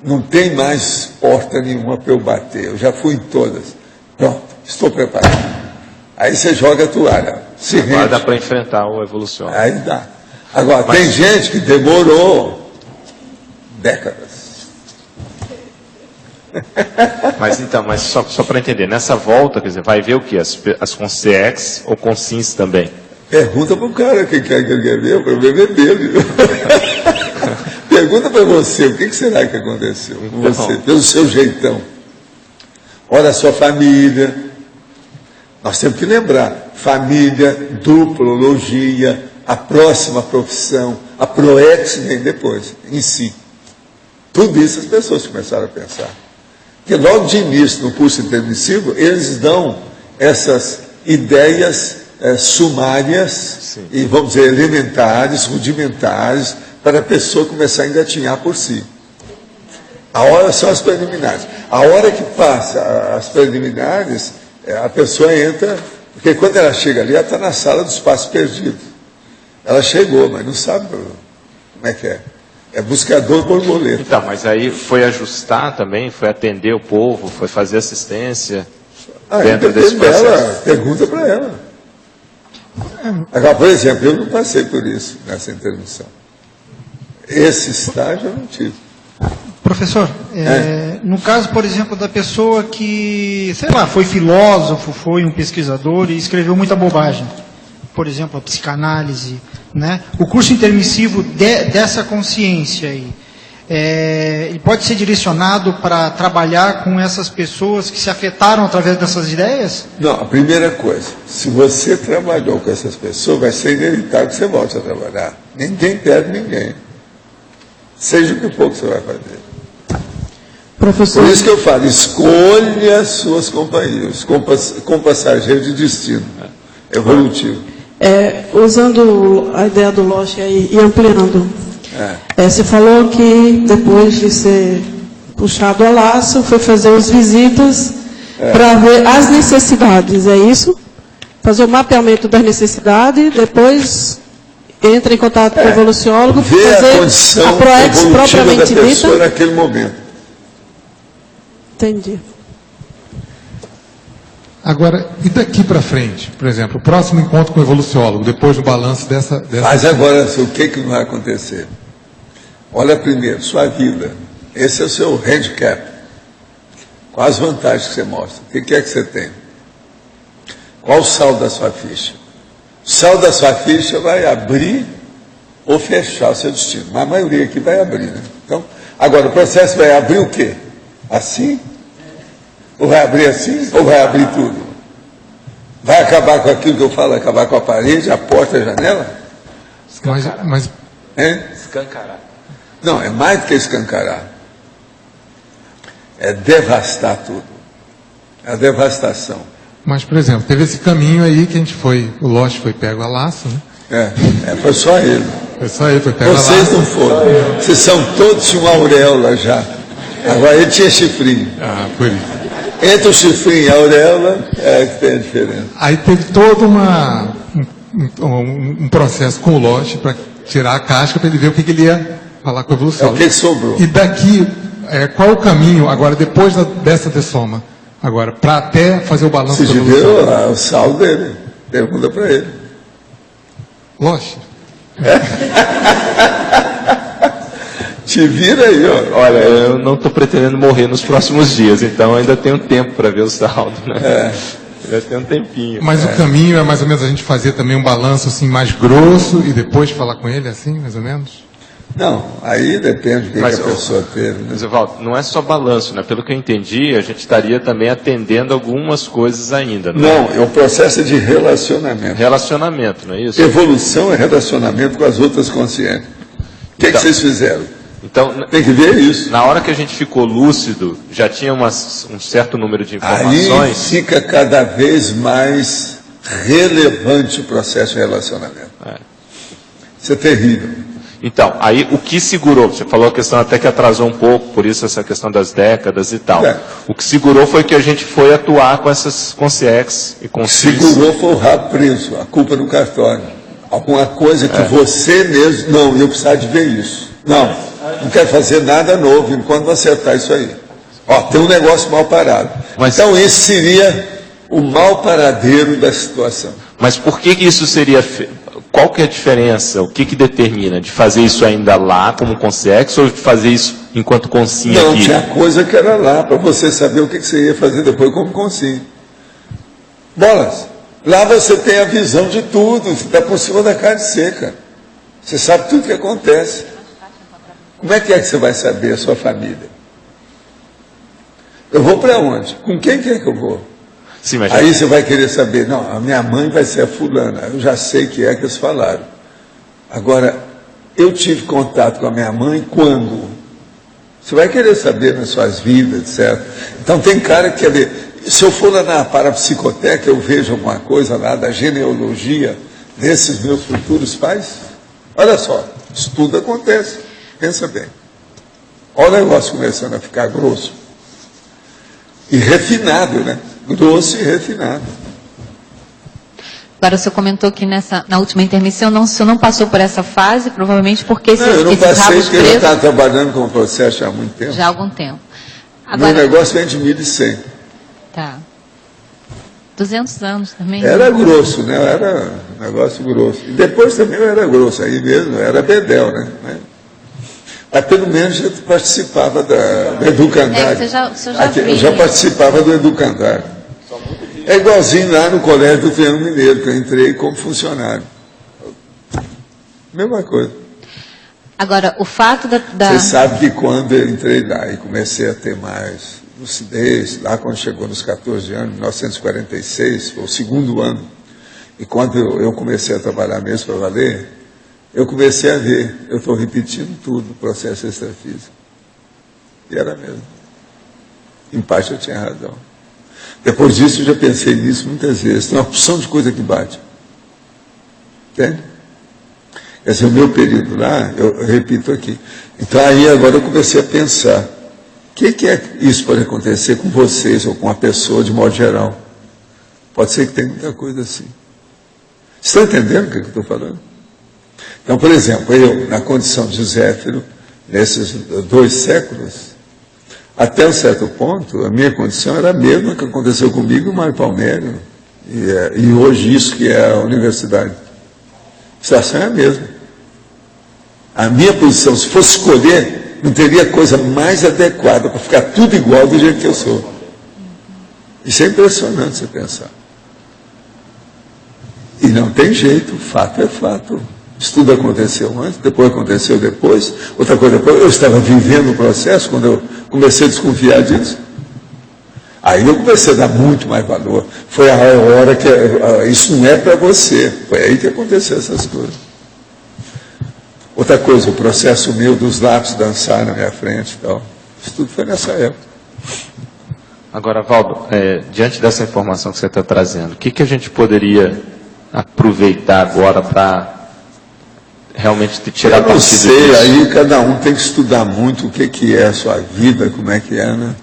não tem mais porta nenhuma para eu bater. Eu já fui em todas. Pronto, estou preparado. Aí você joga a toalha. Agora dá para enfrentar o evolucionário. Aí dá. Agora, tem gente que demorou décadas. Mas só para entender, nessa volta, quer dizer, vai ver o quê? As consciex ou consciências também? Pergunta para o cara quem quer que ele quer ver, o problema é dele. Pergunta para você, o que será que aconteceu com você, pelo seu jeitão? Olha a sua família, Nós temos que lembrar, família, duplologia, a próxima profissão, a proex vem depois, em si. Tudo isso as pessoas começaram a pensar. Porque logo de início, no curso intermissivo, eles dão essas ideias sumárias e, vamos dizer, elementares, rudimentares, para a pessoa começar a engatinhar por si. A hora são as preliminares. A hora que passa as preliminares, a pessoa entra, porque quando ela chega ali, ela está na sala dos passos perdidos. Ela chegou, mas não sabe como é que é. É buscador borboleta. Então, mas aí foi ajustar também, foi atender o povo, foi fazer assistência dentro desse processo. Dela, pergunta para ela. Agora, por exemplo, eu não passei por isso nessa intermissão. Esse estágio eu não tive. Professor, no caso, por exemplo, da pessoa que, sei lá, foi filósofo, foi um pesquisador e escreveu muita bobagem, por exemplo, a psicanálise, né? O curso intermissivo dessa consciência aí, ele pode ser direcionado para trabalhar com essas pessoas que se afetaram através dessas ideias? Não, a primeira coisa, se você trabalhou com essas pessoas, vai ser inevitável que você volte a trabalhar. Ninguém perde ninguém. Seja o que for que você vai fazer. Professor... Por isso que eu falo, escolha suas companhias, com passageiro de destino evolutivo. Usando a ideia do Loche aí e ampliando, você falou que depois de ser puxado a laço, foi fazer as visitas para ver as necessidades, é isso? Fazer o mapeamento das necessidades, depois entra em contato com o evoluciólogo, ver fazer a condição a ProEx evolutiva propriamente da pessoa dita. naquele momento. Entendi. Agora, e daqui para frente? Por exemplo, o próximo encontro com o evoluciólogo, depois do balanço dessa... Mas agora, o que vai acontecer? Olha primeiro, sua vida. Esse é o seu handicap. Quais as vantagens que você mostra? O que é que você tem? Qual o saldo da sua ficha? O saldo da sua ficha vai abrir ou fechar o seu destino. Mas a maioria aqui vai abrir, né? Então, agora, o processo vai abrir o quê? Assim? Ou vai abrir assim? Ou vai abrir tudo? Vai acabar com aquilo que eu falo, acabar com a parede, a porta, a janela? Mas... Escancarar. Não, é mais do que escancarar. É devastar tudo. É a devastação. Mas, por exemplo, teve esse caminho aí que a gente foi, o Loche foi pego a laço, né? Foi só ele. Foi só ele, foi pego a laço. Vocês não foram. Vocês são todos de uma auréola já. Agora ele tinha chifrinho. Por isso. Entre o chifrinho e a auréola é que tem a diferença. Aí teve todo um processo com o Loche para tirar a casca para ele ver o que ele ia falar com a evolução. O que sobrou. E daqui, qual o caminho agora, depois dessa dessoma? Agora, para até fazer o balanço da evolução? Você viu o saldo dele? Pergunta para ele. Loche. Te vira aí, ó. Olha, eu não estou pretendendo morrer nos próximos dias, então ainda tenho tempo para ver o saldo, né? Ainda tem um tempinho. Mas o caminho é mais ou menos a gente fazer também um balanço assim mais grosso e depois falar com ele assim, mais ou menos? Não, aí depende do que a pessoa teve. Né? Mas, Evaldo, não é só balanço, né? Pelo que eu entendi, a gente estaria também atendendo algumas coisas ainda. Não, é um processo de relacionamento. Relacionamento, não é isso? Evolução é relacionamento com as outras consciências. O que vocês fizeram? Então, tem que ver isso. Na hora que a gente ficou lúcido, já tinha um certo número de informações. Aí fica cada vez mais relevante o processo de relacionamento. Isso é terrível. Então, aí o que segurou? Você falou a questão até que atrasou um pouco, por isso essa questão das décadas e tal. O que segurou foi que a gente foi atuar com essas consciências e consciências. Segurou foi o rabo preso, a culpa no cartório. Alguma coisa que você mesmo... Não, eu precisava de ver isso. Não quero fazer nada novo enquanto não acertar isso aí. Tem um negócio mal parado. Então isso seria o mal paradeiro da situação. Mas por que isso seria... Qual que é a diferença? O que determina de fazer isso ainda lá como consciência ou de fazer isso enquanto consciência aqui? Não, tinha coisa que era lá, para você saber o que você ia fazer depois como consciência. Bolas, lá você tem a visão de tudo, você está por cima da carne seca. Você sabe tudo o que acontece. Como é que você vai saber a sua família? Eu vou para onde? Com quem que é que eu vou? Sim, mas Aí você vai querer saber, não, a minha mãe vai ser a fulana, eu já sei que é que eles falaram. Agora, eu tive contato com a minha mãe quando? Você vai querer saber nas suas vidas, etc. Então tem cara que quer ver. Se eu for lá na parapsicoteca, eu vejo alguma coisa lá da genealogia desses meus futuros pais. Olha só, isso tudo acontece. Pensa bem. Olha o negócio começando a ficar grosso. E refinado, né? Grosso e refinado. Agora, o senhor comentou que na última intermissão o senhor não passou por essa fase, provavelmente porque Não, eu não esses passei rabos porque eu presos... estava trabalhando com o processo já há muito tempo. Já há algum tempo. Meu negócio vem de 1100. Tá. 200 anos também. Era grosso, né? Era um negócio grosso. E depois também eu era grosso, aí mesmo, eu era bedel, né? Mas pelo menos eu participava do educandário. O senhor já Eu já participava do educandário. É igualzinho lá no colégio do Triângulo Mineiro, que eu entrei como funcionário. Mesma coisa. Agora, o fato da... Você sabe que quando eu entrei lá e comecei a ter mais lucidez, lá quando chegou nos 14 anos, 1946, foi o segundo ano, e quando eu comecei a trabalhar mesmo para valer, eu comecei a ver, eu estou repetindo tudo, o processo extrafísico. E era mesmo. Em parte eu tinha razão. Depois disso eu já pensei nisso muitas vezes. Tem uma opção de coisa que bate. Entende? Esse é o meu período lá, eu repito aqui. Então aí agora eu comecei a pensar, o que é isso pode acontecer com vocês ou com a pessoa de modo geral? Pode ser que tenha muita coisa assim. Estão entendendo o que eu estou falando? Então, por exemplo, eu, na condição de Zéfiro, nesses 2 séculos, até um certo ponto, a minha condição era a mesma que aconteceu comigo e o Mário Palmério, e hoje isso que é a universidade. A situação é a mesma. A minha posição, se fosse escolher, não teria coisa mais adequada para ficar tudo igual do jeito que eu sou. Isso é impressionante você pensar. E não tem jeito, fato é fato. Isso tudo aconteceu antes, depois aconteceu depois. Outra coisa, eu estava vivendo o processo quando eu comecei a desconfiar disso. Aí eu comecei a dar muito mais valor. Foi a hora que isso não é para você. Foi aí que aconteceu essas coisas. Outra coisa, o processo meu dos lápis dançar na minha frente e tal. Isso tudo foi nessa época. Agora, Valdo, diante dessa informação que você está trazendo, o que a gente poderia aproveitar agora para realmente tirar partido disso? Eu não sei, aí cada um tem que estudar muito o que é a sua vida, como é que é, né?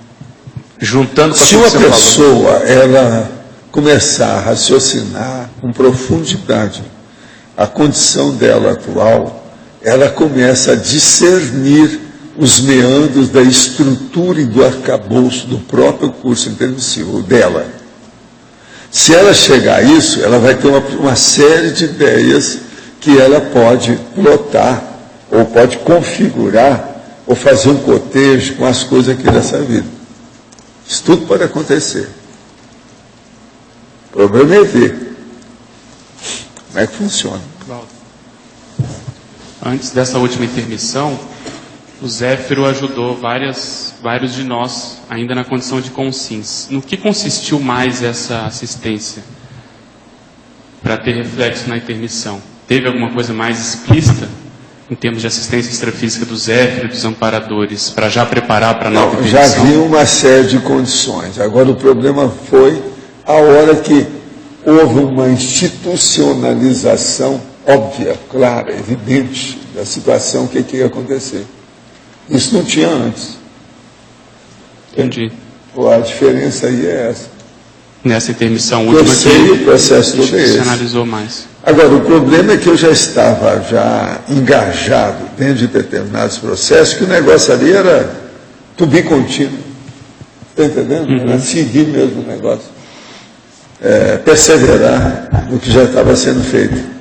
Juntando com se uma pessoa ela começar a raciocinar com profundidade a condição dela atual, ela começa a discernir os meandros da estrutura e do arcabouço do próprio curso intermissivo dela. Se ela chegar a isso, ela vai ter uma série de ideias que ela pode plotar, ou pode configurar, ou fazer um cotejo com as coisas aqui dessa vida. Isso tudo pode acontecer. O problema é ver como é que funciona. Antes dessa última intermissão, o Zéfiro ajudou vários de nós, ainda na condição de consciência. No que consistiu mais essa assistência para ter reflexo na intermissão? Teve alguma coisa mais explícita em termos de assistência extrafísica do Zéfiro e dos amparadores, para já preparar para a nova intermissão? Já havia uma série de condições. Agora o problema foi a hora que houve uma institucionalização óbvia, clara, evidente da situação, o que ia acontecer. Isso não tinha antes. Entendi. A diferença aí é essa. Nessa intermissão última eu sei, o processo todo é esse. Analisou mais. Agora, o problema é que eu já estava engajado dentro de determinados processos, que o negócio ali era to be contínuo. Está entendendo? Era seguir mesmo o negócio. Perseverar no que já estava sendo feito,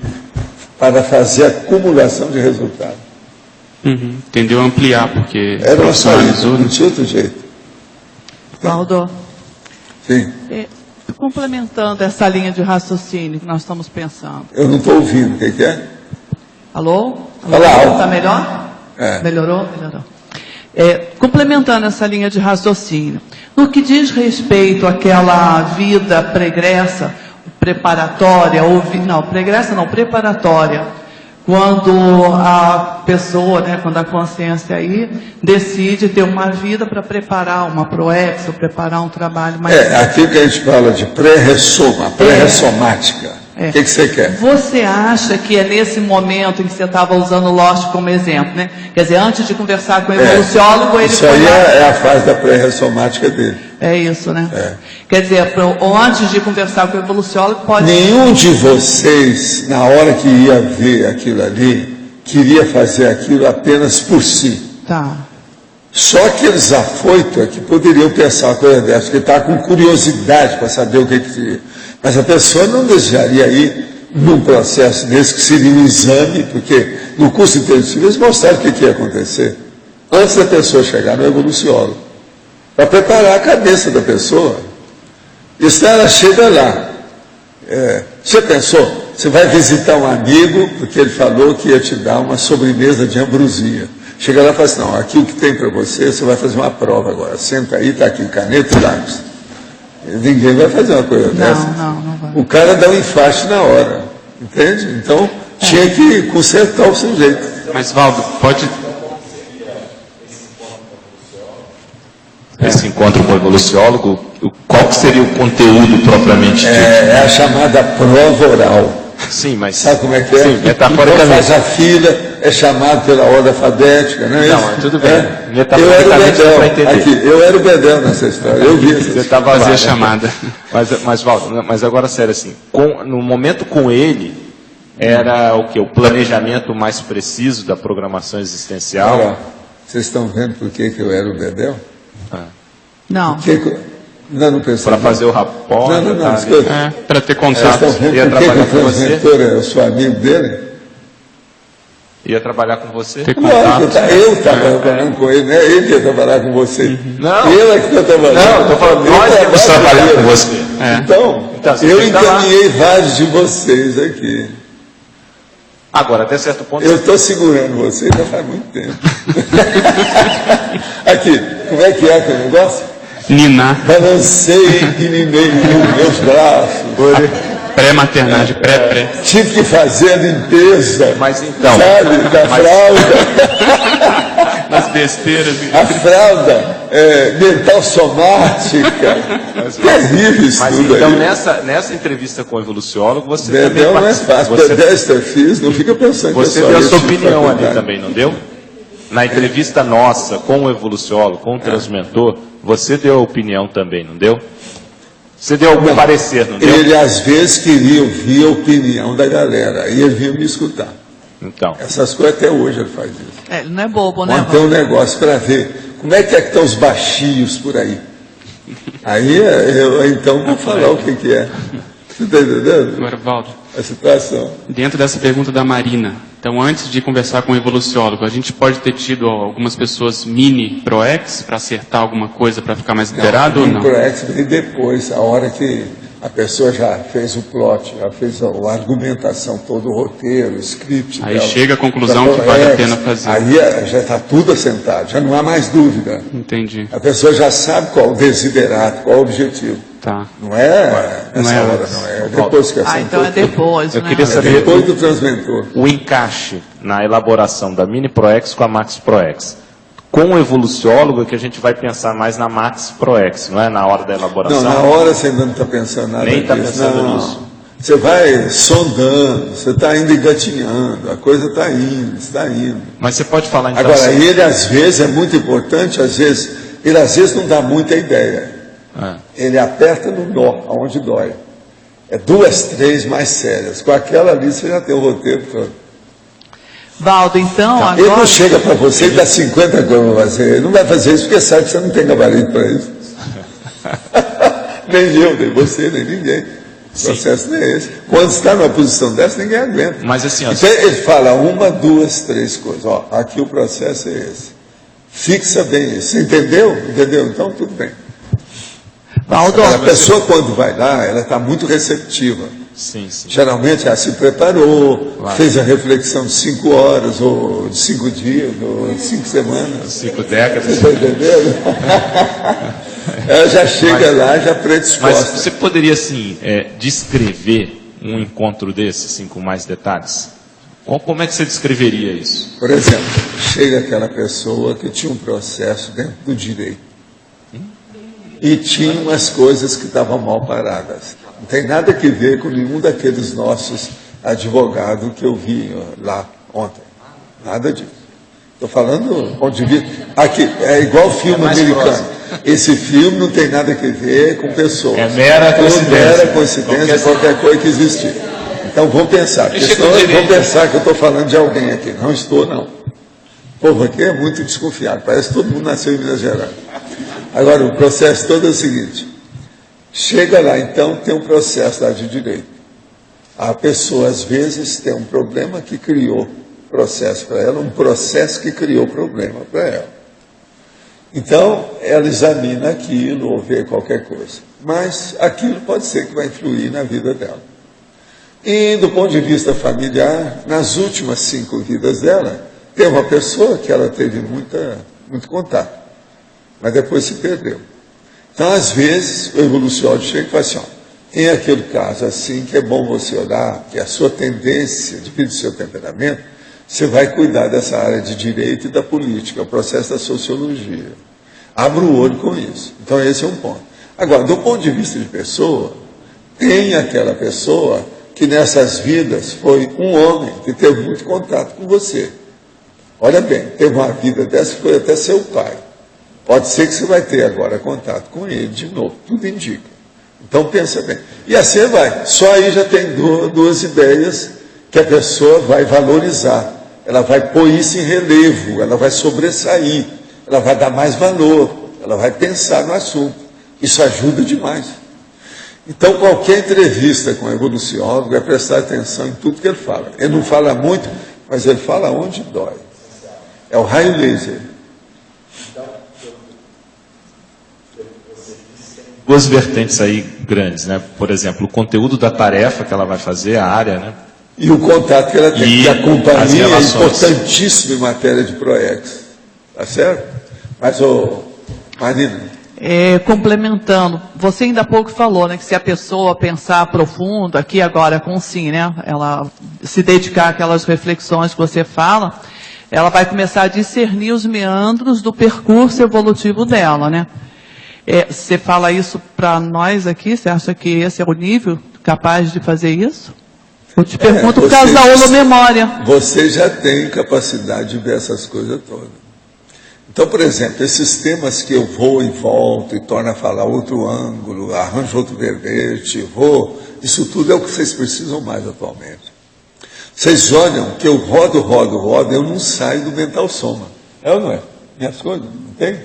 para fazer acumulação de resultados. Entendeu? Ampliar, porque era uma saída, né? não tinha outro jeito. Valdo. Sim. Complementando essa linha de raciocínio que nós estamos pensando. Eu não estou ouvindo, o que é? Alô? Fala alto. Está melhor? Melhorou? Melhorou. Complementando essa linha de raciocínio, No que diz respeito àquela vida pregressa, preparatória, preparatória, quando a pessoa, né, quando a consciência aí decide ter uma vida para preparar uma PROEX, ou preparar um trabalho mais... Aquilo que a gente fala de pré-ressomática. O que você quer? Você acha que é nesse momento em que você estava usando o Lost como exemplo, né? Quer dizer, antes de conversar com o evoluciólogo, ele isso aí é a fase da pré-ressomática dele. É isso, né? Quer dizer, antes de conversar com o evoluciólogo, pode... Nenhum de vocês, na hora que ia ver aquilo ali, queria fazer aquilo apenas por si. Tá. Só aqueles afoitos que poderiam pensar uma coisa dessa, que está com curiosidade para saber o que seria. Mas a pessoa não desejaria ir num processo desse, que seria um exame, porque no curso intensivo eles mostraram o que ia acontecer, antes da pessoa chegar no evoluciólogo, para preparar a cabeça da pessoa. Isso ela chega lá. Você pensou, você vai visitar um amigo, porque ele falou que ia te dar uma sobremesa de ambrosia. Chega lá e fala assim, não, aqui o que tem para você, você vai fazer uma prova agora. Senta aí, está aqui, caneta e lápis. Ninguém vai fazer uma coisa dessa. Não vai. O cara dá um infarto na hora, entende? Então, tinha que consertar o sujeito. Mas, Valdo, pode... Esse encontro com o evoluciólogo, qual que seria o conteúdo propriamente dito? É a chamada prova oral. Sim, mas... Sabe como é que é? Sim, metaforicamente. Faz a fila, é chamado pela ordem alfabética, não é isso? Não, tudo bem. Eu era o Bedel, aqui, eu era o Bedel nessa história, eu vi isso. Você estava lá, Fazia chamada. Mas, Valdo, mas agora sério assim, no momento com ele, era o que? O planejamento mais preciso da programação existencial? Olha, vocês estão vendo por que eu era o Bedel? Não. Não pensei. Para fazer o rapport? Não, para ter contato. Ia trabalhar com você? Eu sou amigo dele? Ia trabalhar com você? Ter contato. Eu estava trabalhando com ele, não é ele que ia trabalhar com você. Não. Eu é que estou trabalhando. Não, estou falando, nós temos que trabalhar com você. Então eu encaminhei vários de vocês aqui. Agora, até certo ponto... Eu estou segurando você já faz muito tempo. Aqui, como é que é aquele negócio? Ninar. Balancei e ninei meus braços. Pré-maternagem, pré-pré. Tive que fazer a limpeza. Mas então... Sabe, da fralda. Nas besteiras. A fralda mental somática. Terrível isso tudo então, aí. nessa entrevista com o evoluciólogo, você Bedel também não é fácil. Bedel fiz, não fica pensando que você deu a sua opinião ali também, não deu? Na entrevista nossa com o evoluciólogo, com o transmentor, você deu a opinião também, não deu? Você deu algum parecer, não deu? Ele às vezes queria ouvir a opinião da galera, aí ele vinha me escutar. Então. Essas coisas até hoje ele faz isso. Ele não é bobo, né? Manter um negócio para ver como é que estão os baixinhos por aí. Aí eu então vou falar o que é. Você está entendendo? Agora, Valdo, a situação. Dentro dessa pergunta da Marina, então antes de conversar com o evoluciólogo, a gente pode ter tido algumas pessoas mini PROEX para acertar alguma coisa para ficar mais liberado ou não? PROEX vem depois, a hora que a pessoa já fez o plot, já fez a argumentação, todo o roteiro, o script. Aí chega a conclusão que vale a pena fazer. Aí já está tudo assentado, já não há mais dúvida. Entendi. A pessoa já sabe qual o desiderato, qual o objetivo. Tá. Não é nessa hora, não é depois que assentou. Então é depois, Eu né? queria saber depois do transmentor. O encaixe na elaboração da Mini PROEX com a Max PROEX. Com o evoluciólogo é que a gente vai pensar mais na Max PROEX, não é na hora da elaboração? Não, na hora você ainda não está pensando nada Nem está disso. pensando Não. nisso. Você vai sondando, você está indo engatinhando, a coisa está indo, está indo. Mas você pode falar então... Agora, ele às vezes é muito importante, ele às vezes não dá muita ideia. Ele aperta no nó, aonde dói. É 2, 3 mais sérias. Com aquela ali você já tem o roteiro todo. Valdo, então, agora... Ele não chega para você e dá 50 coisas para fazer. Ele não vai fazer isso porque sabe que você não tem gabarito para isso. Nem eu, nem você, nem ninguém. O processo não é esse. Quando está numa posição dessa, ninguém aguenta. Mas assim, ó, então ele fala 1, 2, 3 coisas. Ó, aqui o processo é esse. Fixa bem isso. Entendeu? Entendeu? Então, tudo bem. Valdo, a pessoa, quando vai lá, ela está muito receptiva. Sim, sim. Geralmente ela se preparou, fez a reflexão de 5 horas, ou de 5 dias, ou de 5 semanas. 5 décadas. Você está entendendo? Ela já chega lá, já predisposta. Mas você poderia, assim, descrever um encontro desse, assim, com mais detalhes? Como é que você descreveria isso? Por exemplo, chega aquela pessoa que tinha um processo dentro do direito e tinha umas coisas que estavam mal paradas. Não tem nada a ver com nenhum daqueles nossos advogados que eu vi lá ontem. Nada disso. Estou falando do ponto de vista... Aqui, é igual filme americano. Próximo. Esse filme não tem nada a ver com pessoas. É mera coincidência. Mera coincidência, qualquer coisa que existir. Então vamos pensar. Vamos pensar que eu estou falando de alguém aqui. Não estou, não. O povo aqui é muito desconfiado. Parece que todo mundo nasceu em Minas Gerais. Agora, o processo todo é o seguinte. Chega lá, então, tem um processo lá de direito. A pessoa, às vezes, tem um problema que criou processo para ela, um processo que criou problema para ela. Então, ela examina aquilo ou vê qualquer coisa. Mas aquilo pode ser que vai influir na vida dela. E, do ponto de vista familiar, nas últimas 5 vidas dela, tem uma pessoa que ela teve muito contato, mas depois se perdeu. Então, às vezes, o evoluciólogo chega e fala assim, tem aquele caso assim que é bom você olhar, que a sua tendência, devido ao seu temperamento, você vai cuidar dessa área de direito e da política, o processo da sociologia. Abra o olho com isso. Então, esse é um ponto. Agora, do ponto de vista de pessoa, tem aquela pessoa que nessas vidas foi um homem que teve muito contato com você. Olha bem, teve uma vida dessa que foi até seu pai. Pode ser que você vai ter agora contato com ele de novo, tudo indica. Então pensa bem. E assim vai. Só aí já tem duas ideias que a pessoa vai valorizar. Ela vai pôr isso em relevo, ela vai sobressair, ela vai dar mais valor, ela vai pensar no assunto. Isso ajuda demais. Então, qualquer entrevista com o evoluciólogo é prestar atenção em tudo que ele fala. Ele não fala muito, mas ele fala onde dói. É o raio laser. Duas vertentes aí grandes, né? Por exemplo, o conteúdo da tarefa que ela vai fazer, a área, né? E o contato que ela tem. E a companhia é importantíssima em matéria de PROEX. Tá certo? Mas, Marina... complementando, você ainda há pouco falou, né, que se a pessoa pensar profundo, aqui agora com sim, né, ela se dedicar àquelas reflexões que você fala, ela vai começar a discernir os meandros do percurso evolutivo dela, né? Você fala isso para nós aqui, você acha que esse é o nível capaz de fazer isso? Eu te pergunto por causa da holomemória. Você já tem capacidade de ver essas coisas todas. Então, por exemplo, esses temas que eu vou e volto e torno a falar outro ângulo, arranjo outro verbete, isso tudo é o que vocês precisam mais atualmente. Vocês olham que eu rodo, eu não saio do mental soma. É ou não é? Minhas coisas, não tem?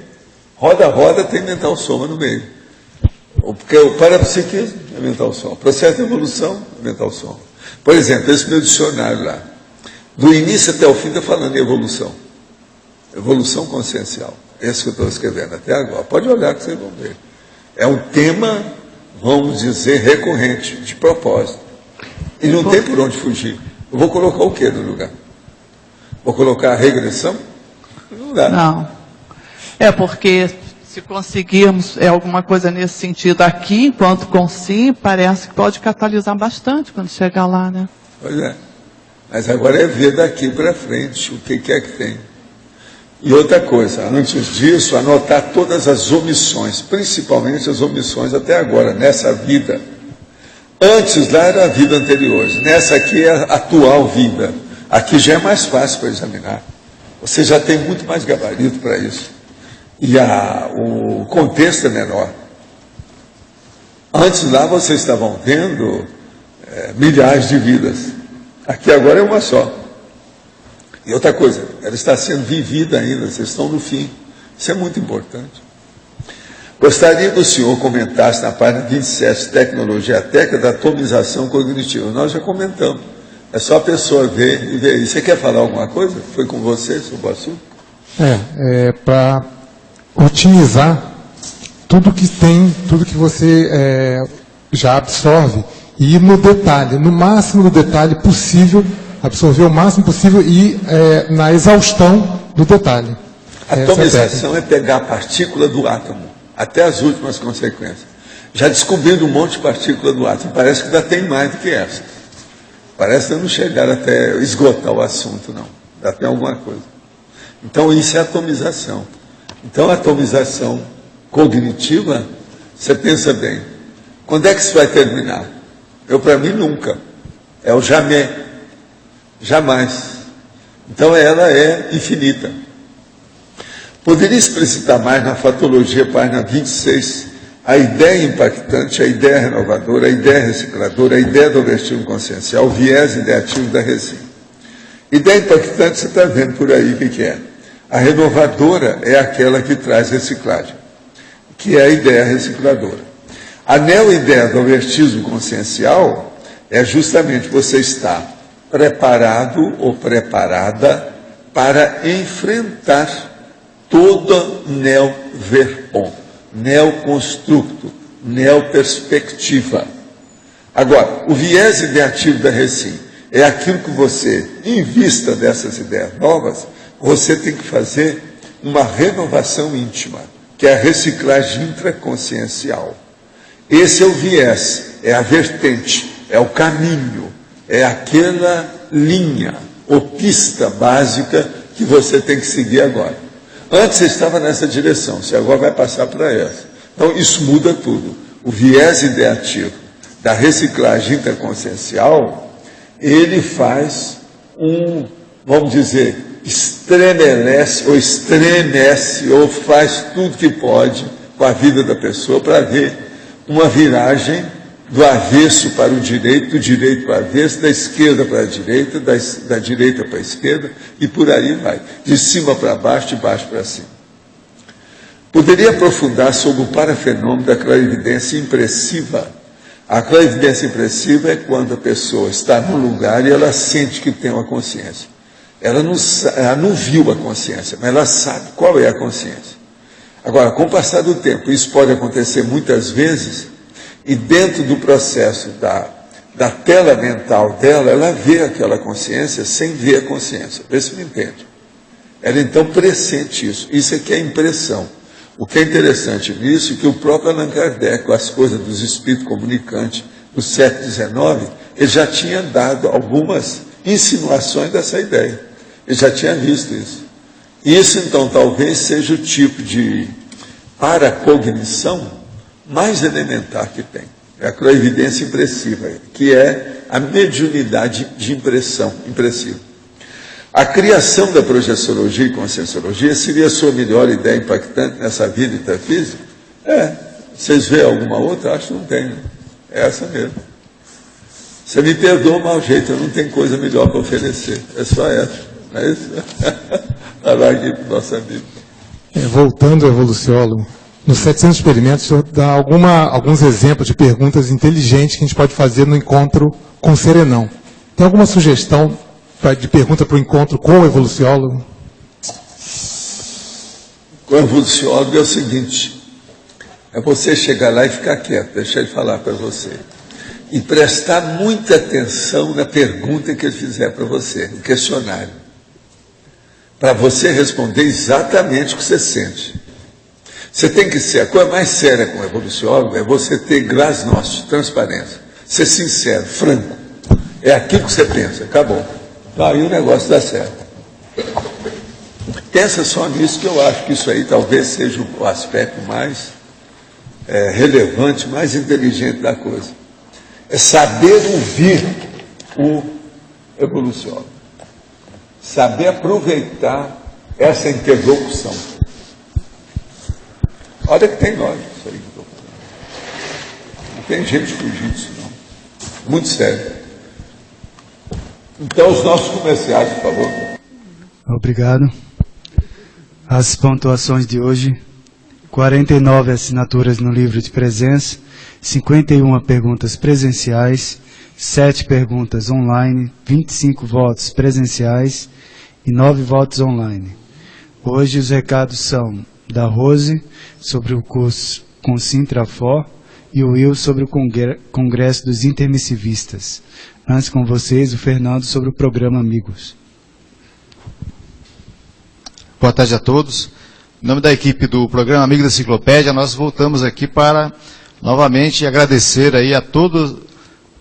Roda, tem mental soma no meio. Porque o parapsiquismo é mental soma, o processo de evolução é mental soma. Por exemplo, esse meu dicionário lá, do início até o fim está falando em evolução. Evolução consciencial. Esse que eu estou escrevendo até agora. Pode olhar que vocês vão ver. É um tema, vamos dizer, recorrente, de propósito. E não tem por onde fugir. Eu vou colocar o que no lugar? Vou colocar a regressão? Não dá. Não. Porque se conseguirmos alguma coisa nesse sentido aqui, enquanto com sim, parece que pode catalisar bastante quando chegar lá, né? Pois é. Mas agora é ver daqui para frente o que é que tem. E outra coisa, antes disso, anotar todas as omissões, principalmente as omissões até agora, nessa vida. Antes lá era a vida anterior, nessa aqui é a atual vida. Aqui já é mais fácil para examinar. Você já tem muito mais gabarito para isso. E o contexto é menor. Antes lá vocês estavam vendo milhares de vidas. Aqui agora é uma só. E outra coisa, ela está sendo vivida ainda, vocês estão no fim. Isso é muito importante. Gostaria que o senhor comentasse na página 27, Tecnologia Técnica da Atomização Cognitiva. Nós já comentamos. É só a pessoa ver e ver. E você quer falar alguma coisa? Foi com você sobre o assunto? Para otimizar tudo que tem, tudo que você já absorve, e ir no detalhe, no máximo do detalhe possível, absorver o máximo possível e na exaustão do detalhe. A atomização é pegar a partícula do átomo até as últimas consequências. Já descobrindo um monte de partícula no átomo, parece que ainda tem mais do que essa. Parece que não chegaram até esgotar o assunto, não. Ainda tem alguma coisa. Então, isso é atomização. Então, a atomização cognitiva, você pensa bem, quando é que isso vai terminar? Para mim, nunca. É o jamais. Jamais. Então, ela é infinita. Poderia explicitar mais na fatologia, página 26, a ideia impactante, a ideia renovadora, a ideia recicladora, a ideia do vestíbulo consciencial, o viés ideativo da Recim. Ideia impactante, você está vendo por aí o que é. A renovadora é aquela que traz reciclagem, que é a ideia recicladora. A neo-ideia do vestíbulo consciencial é justamente você estar preparado ou preparada para enfrentar toda neo-verpon, neo-constructo, neo-perspectiva. Agora, o viés ideativo da Recim é aquilo que você, em vista dessas ideias novas, você tem que fazer uma renovação íntima, que é a reciclagem intraconsciencial. Esse é o viés, é a vertente, é o caminho, é aquela linha ou pista básica que você tem que seguir agora. Antes você estava nessa direção, você agora vai passar para essa. Então isso muda tudo. O viés ideativo da reciclagem interconsciencial, ele faz vamos dizer, estremece ou faz tudo que pode com a vida da pessoa para ver uma viragem do avesso para o direito, do direito para o avesso, da esquerda para a direita, da direita para a esquerda, e por aí vai, de cima para baixo, de baixo para cima. Poderia aprofundar sobre o parafenômeno da clarividência impressiva. A clarividência impressiva é quando a pessoa está num lugar e ela sente que tem uma consciência. Ela não viu a consciência, mas ela sabe qual é a consciência. Agora, com o passar do tempo, isso pode acontecer muitas vezes, e dentro do processo da tela mental dela, ela vê aquela consciência sem ver a consciência. Vê se me entende. Ela então pressente isso. Isso aqui é impressão. O que é interessante nisso é que o próprio Allan Kardec, com as coisas dos espíritos comunicantes do século XIX, ele já tinha dado algumas insinuações dessa ideia. Ele já tinha visto isso. Isso, então, talvez seja o tipo de paracognição mais elementar que tem. É a clarividência impressiva, que é a mediunidade de impressão, impressiva. A criação da projeciologia e conscienciologia seria a sua melhor ideia impactante nessa vida intrafísica? Vocês veem alguma outra? Acho que não tem. É essa mesmo. Você me perdoa o mau jeito, eu não tenho coisa melhor para oferecer. É só essa. Não é isso? Vai aqui para o nosso amigo. Voltando ao evoluciólogo, nos 700 experimentos, o senhor dá alguns exemplos de perguntas inteligentes que a gente pode fazer no encontro com o serenão. Tem alguma sugestão de pergunta para o encontro com o evoluciólogo? Com o evoluciólogo é o seguinte, é você chegar lá e ficar quieto, deixar ele falar para você. E prestar muita atenção na pergunta que ele fizer para você, no questionário. Para você responder exatamente o que você sente. Você tem que ser, a coisa mais séria com o evoluciólogo é você ter glasnost, transparência. Ser sincero, franco. É aquilo que você pensa, acabou. Aí o negócio dá certo. Pensa só nisso, que eu acho que isso aí talvez seja o aspecto mais relevante, mais inteligente da coisa. É saber ouvir o evoluciólogo. Saber aproveitar essa interlocução. Olha que tem lógica isso aí que eu estou falando. Não tem jeito de fugir disso, não. Muito sério. Então, os nossos comerciais, por favor. Obrigado. As pontuações de hoje: 49 assinaturas no livro de presença, 51 perguntas presenciais, 7 perguntas online, 25 votos presenciais e 9 votos online. Hoje os recados são da Rose sobre o curso com Sintrafó e o Will sobre o Congresso dos Intermissivistas. Antes com vocês, o Fernando sobre o programa Amigos. Boa tarde a todos. em nome da equipe do programa Amigo da Enciclopédia, nós voltamos aqui para novamente agradecer aí a todos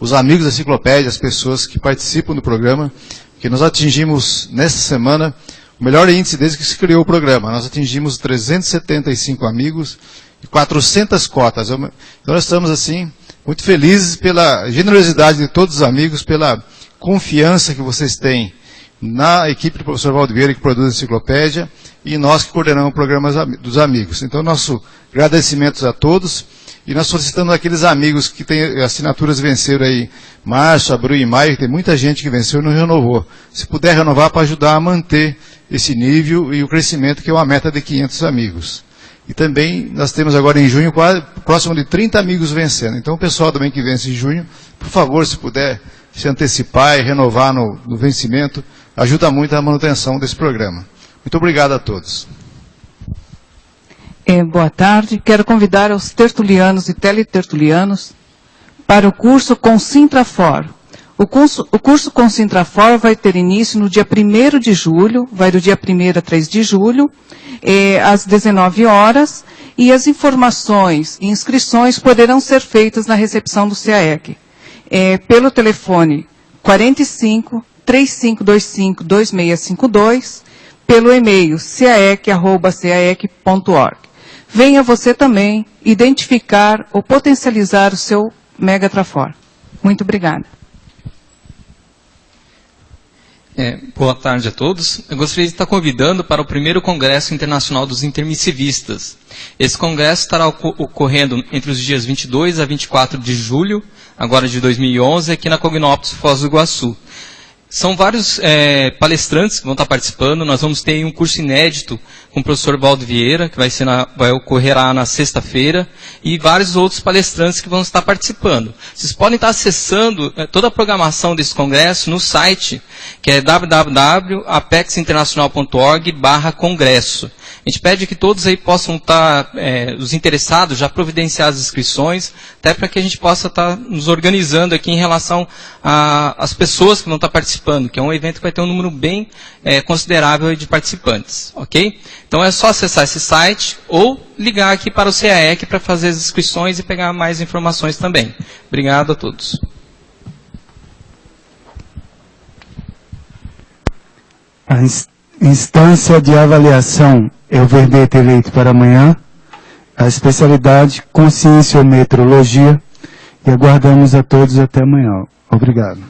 os amigos da Enciclopédia, as pessoas que participam do programa, que nós atingimos nesta semana o melhor índice desde que se criou o programa. Nós atingimos 375 amigos e 400 cotas. Então nós estamos assim muito felizes pela generosidade de todos os amigos, pela confiança que vocês têm na equipe do professor Valdo Vieira, que produz a enciclopédia, e nós que coordenamos o programa dos amigos. Então, nosso agradecimento a todos, e nós solicitamos aqueles amigos que têm assinaturas venceram aí, março, abril e maio, tem muita gente que venceu e não renovou. Se puder renovar para ajudar a manter esse nível e o crescimento, que é uma meta de 500 amigos. E também nós temos agora em junho próximo de 30 amigos vencendo. Então, o pessoal também que vence em junho, por favor, se puder se antecipar e renovar no vencimento, ajuda muito a manutenção desse programa. Muito obrigado a todos. Boa tarde. Quero convidar os tertulianos e teletertulianos para o curso Consintrafor. O curso Consintrafor vai ter início no dia 1º de julho, vai do dia 1º a 3 de julho, às 19 horas, e as informações e inscrições poderão ser feitas na recepção do CAEC. Pelo telefone 45 3525 2652, pelo e-mail caec@caec.org. Venha você também identificar ou potencializar o seu Mega Trafor. Muito obrigada. Boa tarde a todos. Eu gostaria de estar convidando para o primeiro Congresso Internacional dos Intermissivistas. Esse congresso estará ocorrendo entre os dias 22 a 24 de julho, agora de 2011, aqui na Cognópolis, Foz do Iguaçu. São vários palestrantes que vão estar participando. Nós vamos ter um curso inédito com o professor Valdo Vieira, que vai ocorrerá na sexta-feira, e vários outros palestrantes que vão estar participando. Vocês podem estar acessando toda a programação desse congresso no site, que é www.apexinternacional.org/congresso. A gente pede que todos aí possam estar, os interessados, já providenciar as inscrições, até para que a gente possa estar nos organizando aqui em relação às pessoas que vão estar participando, que é um evento que vai ter um número bem considerável de participantes, ok? Então é só acessar esse site ou ligar aqui para o CAEC para fazer as inscrições e pegar mais informações também. Obrigado a todos. A instância de avaliação é o verbete eleito para amanhã, a especialidade conscienciometrologia, e aguardamos a todos até amanhã. Obrigado.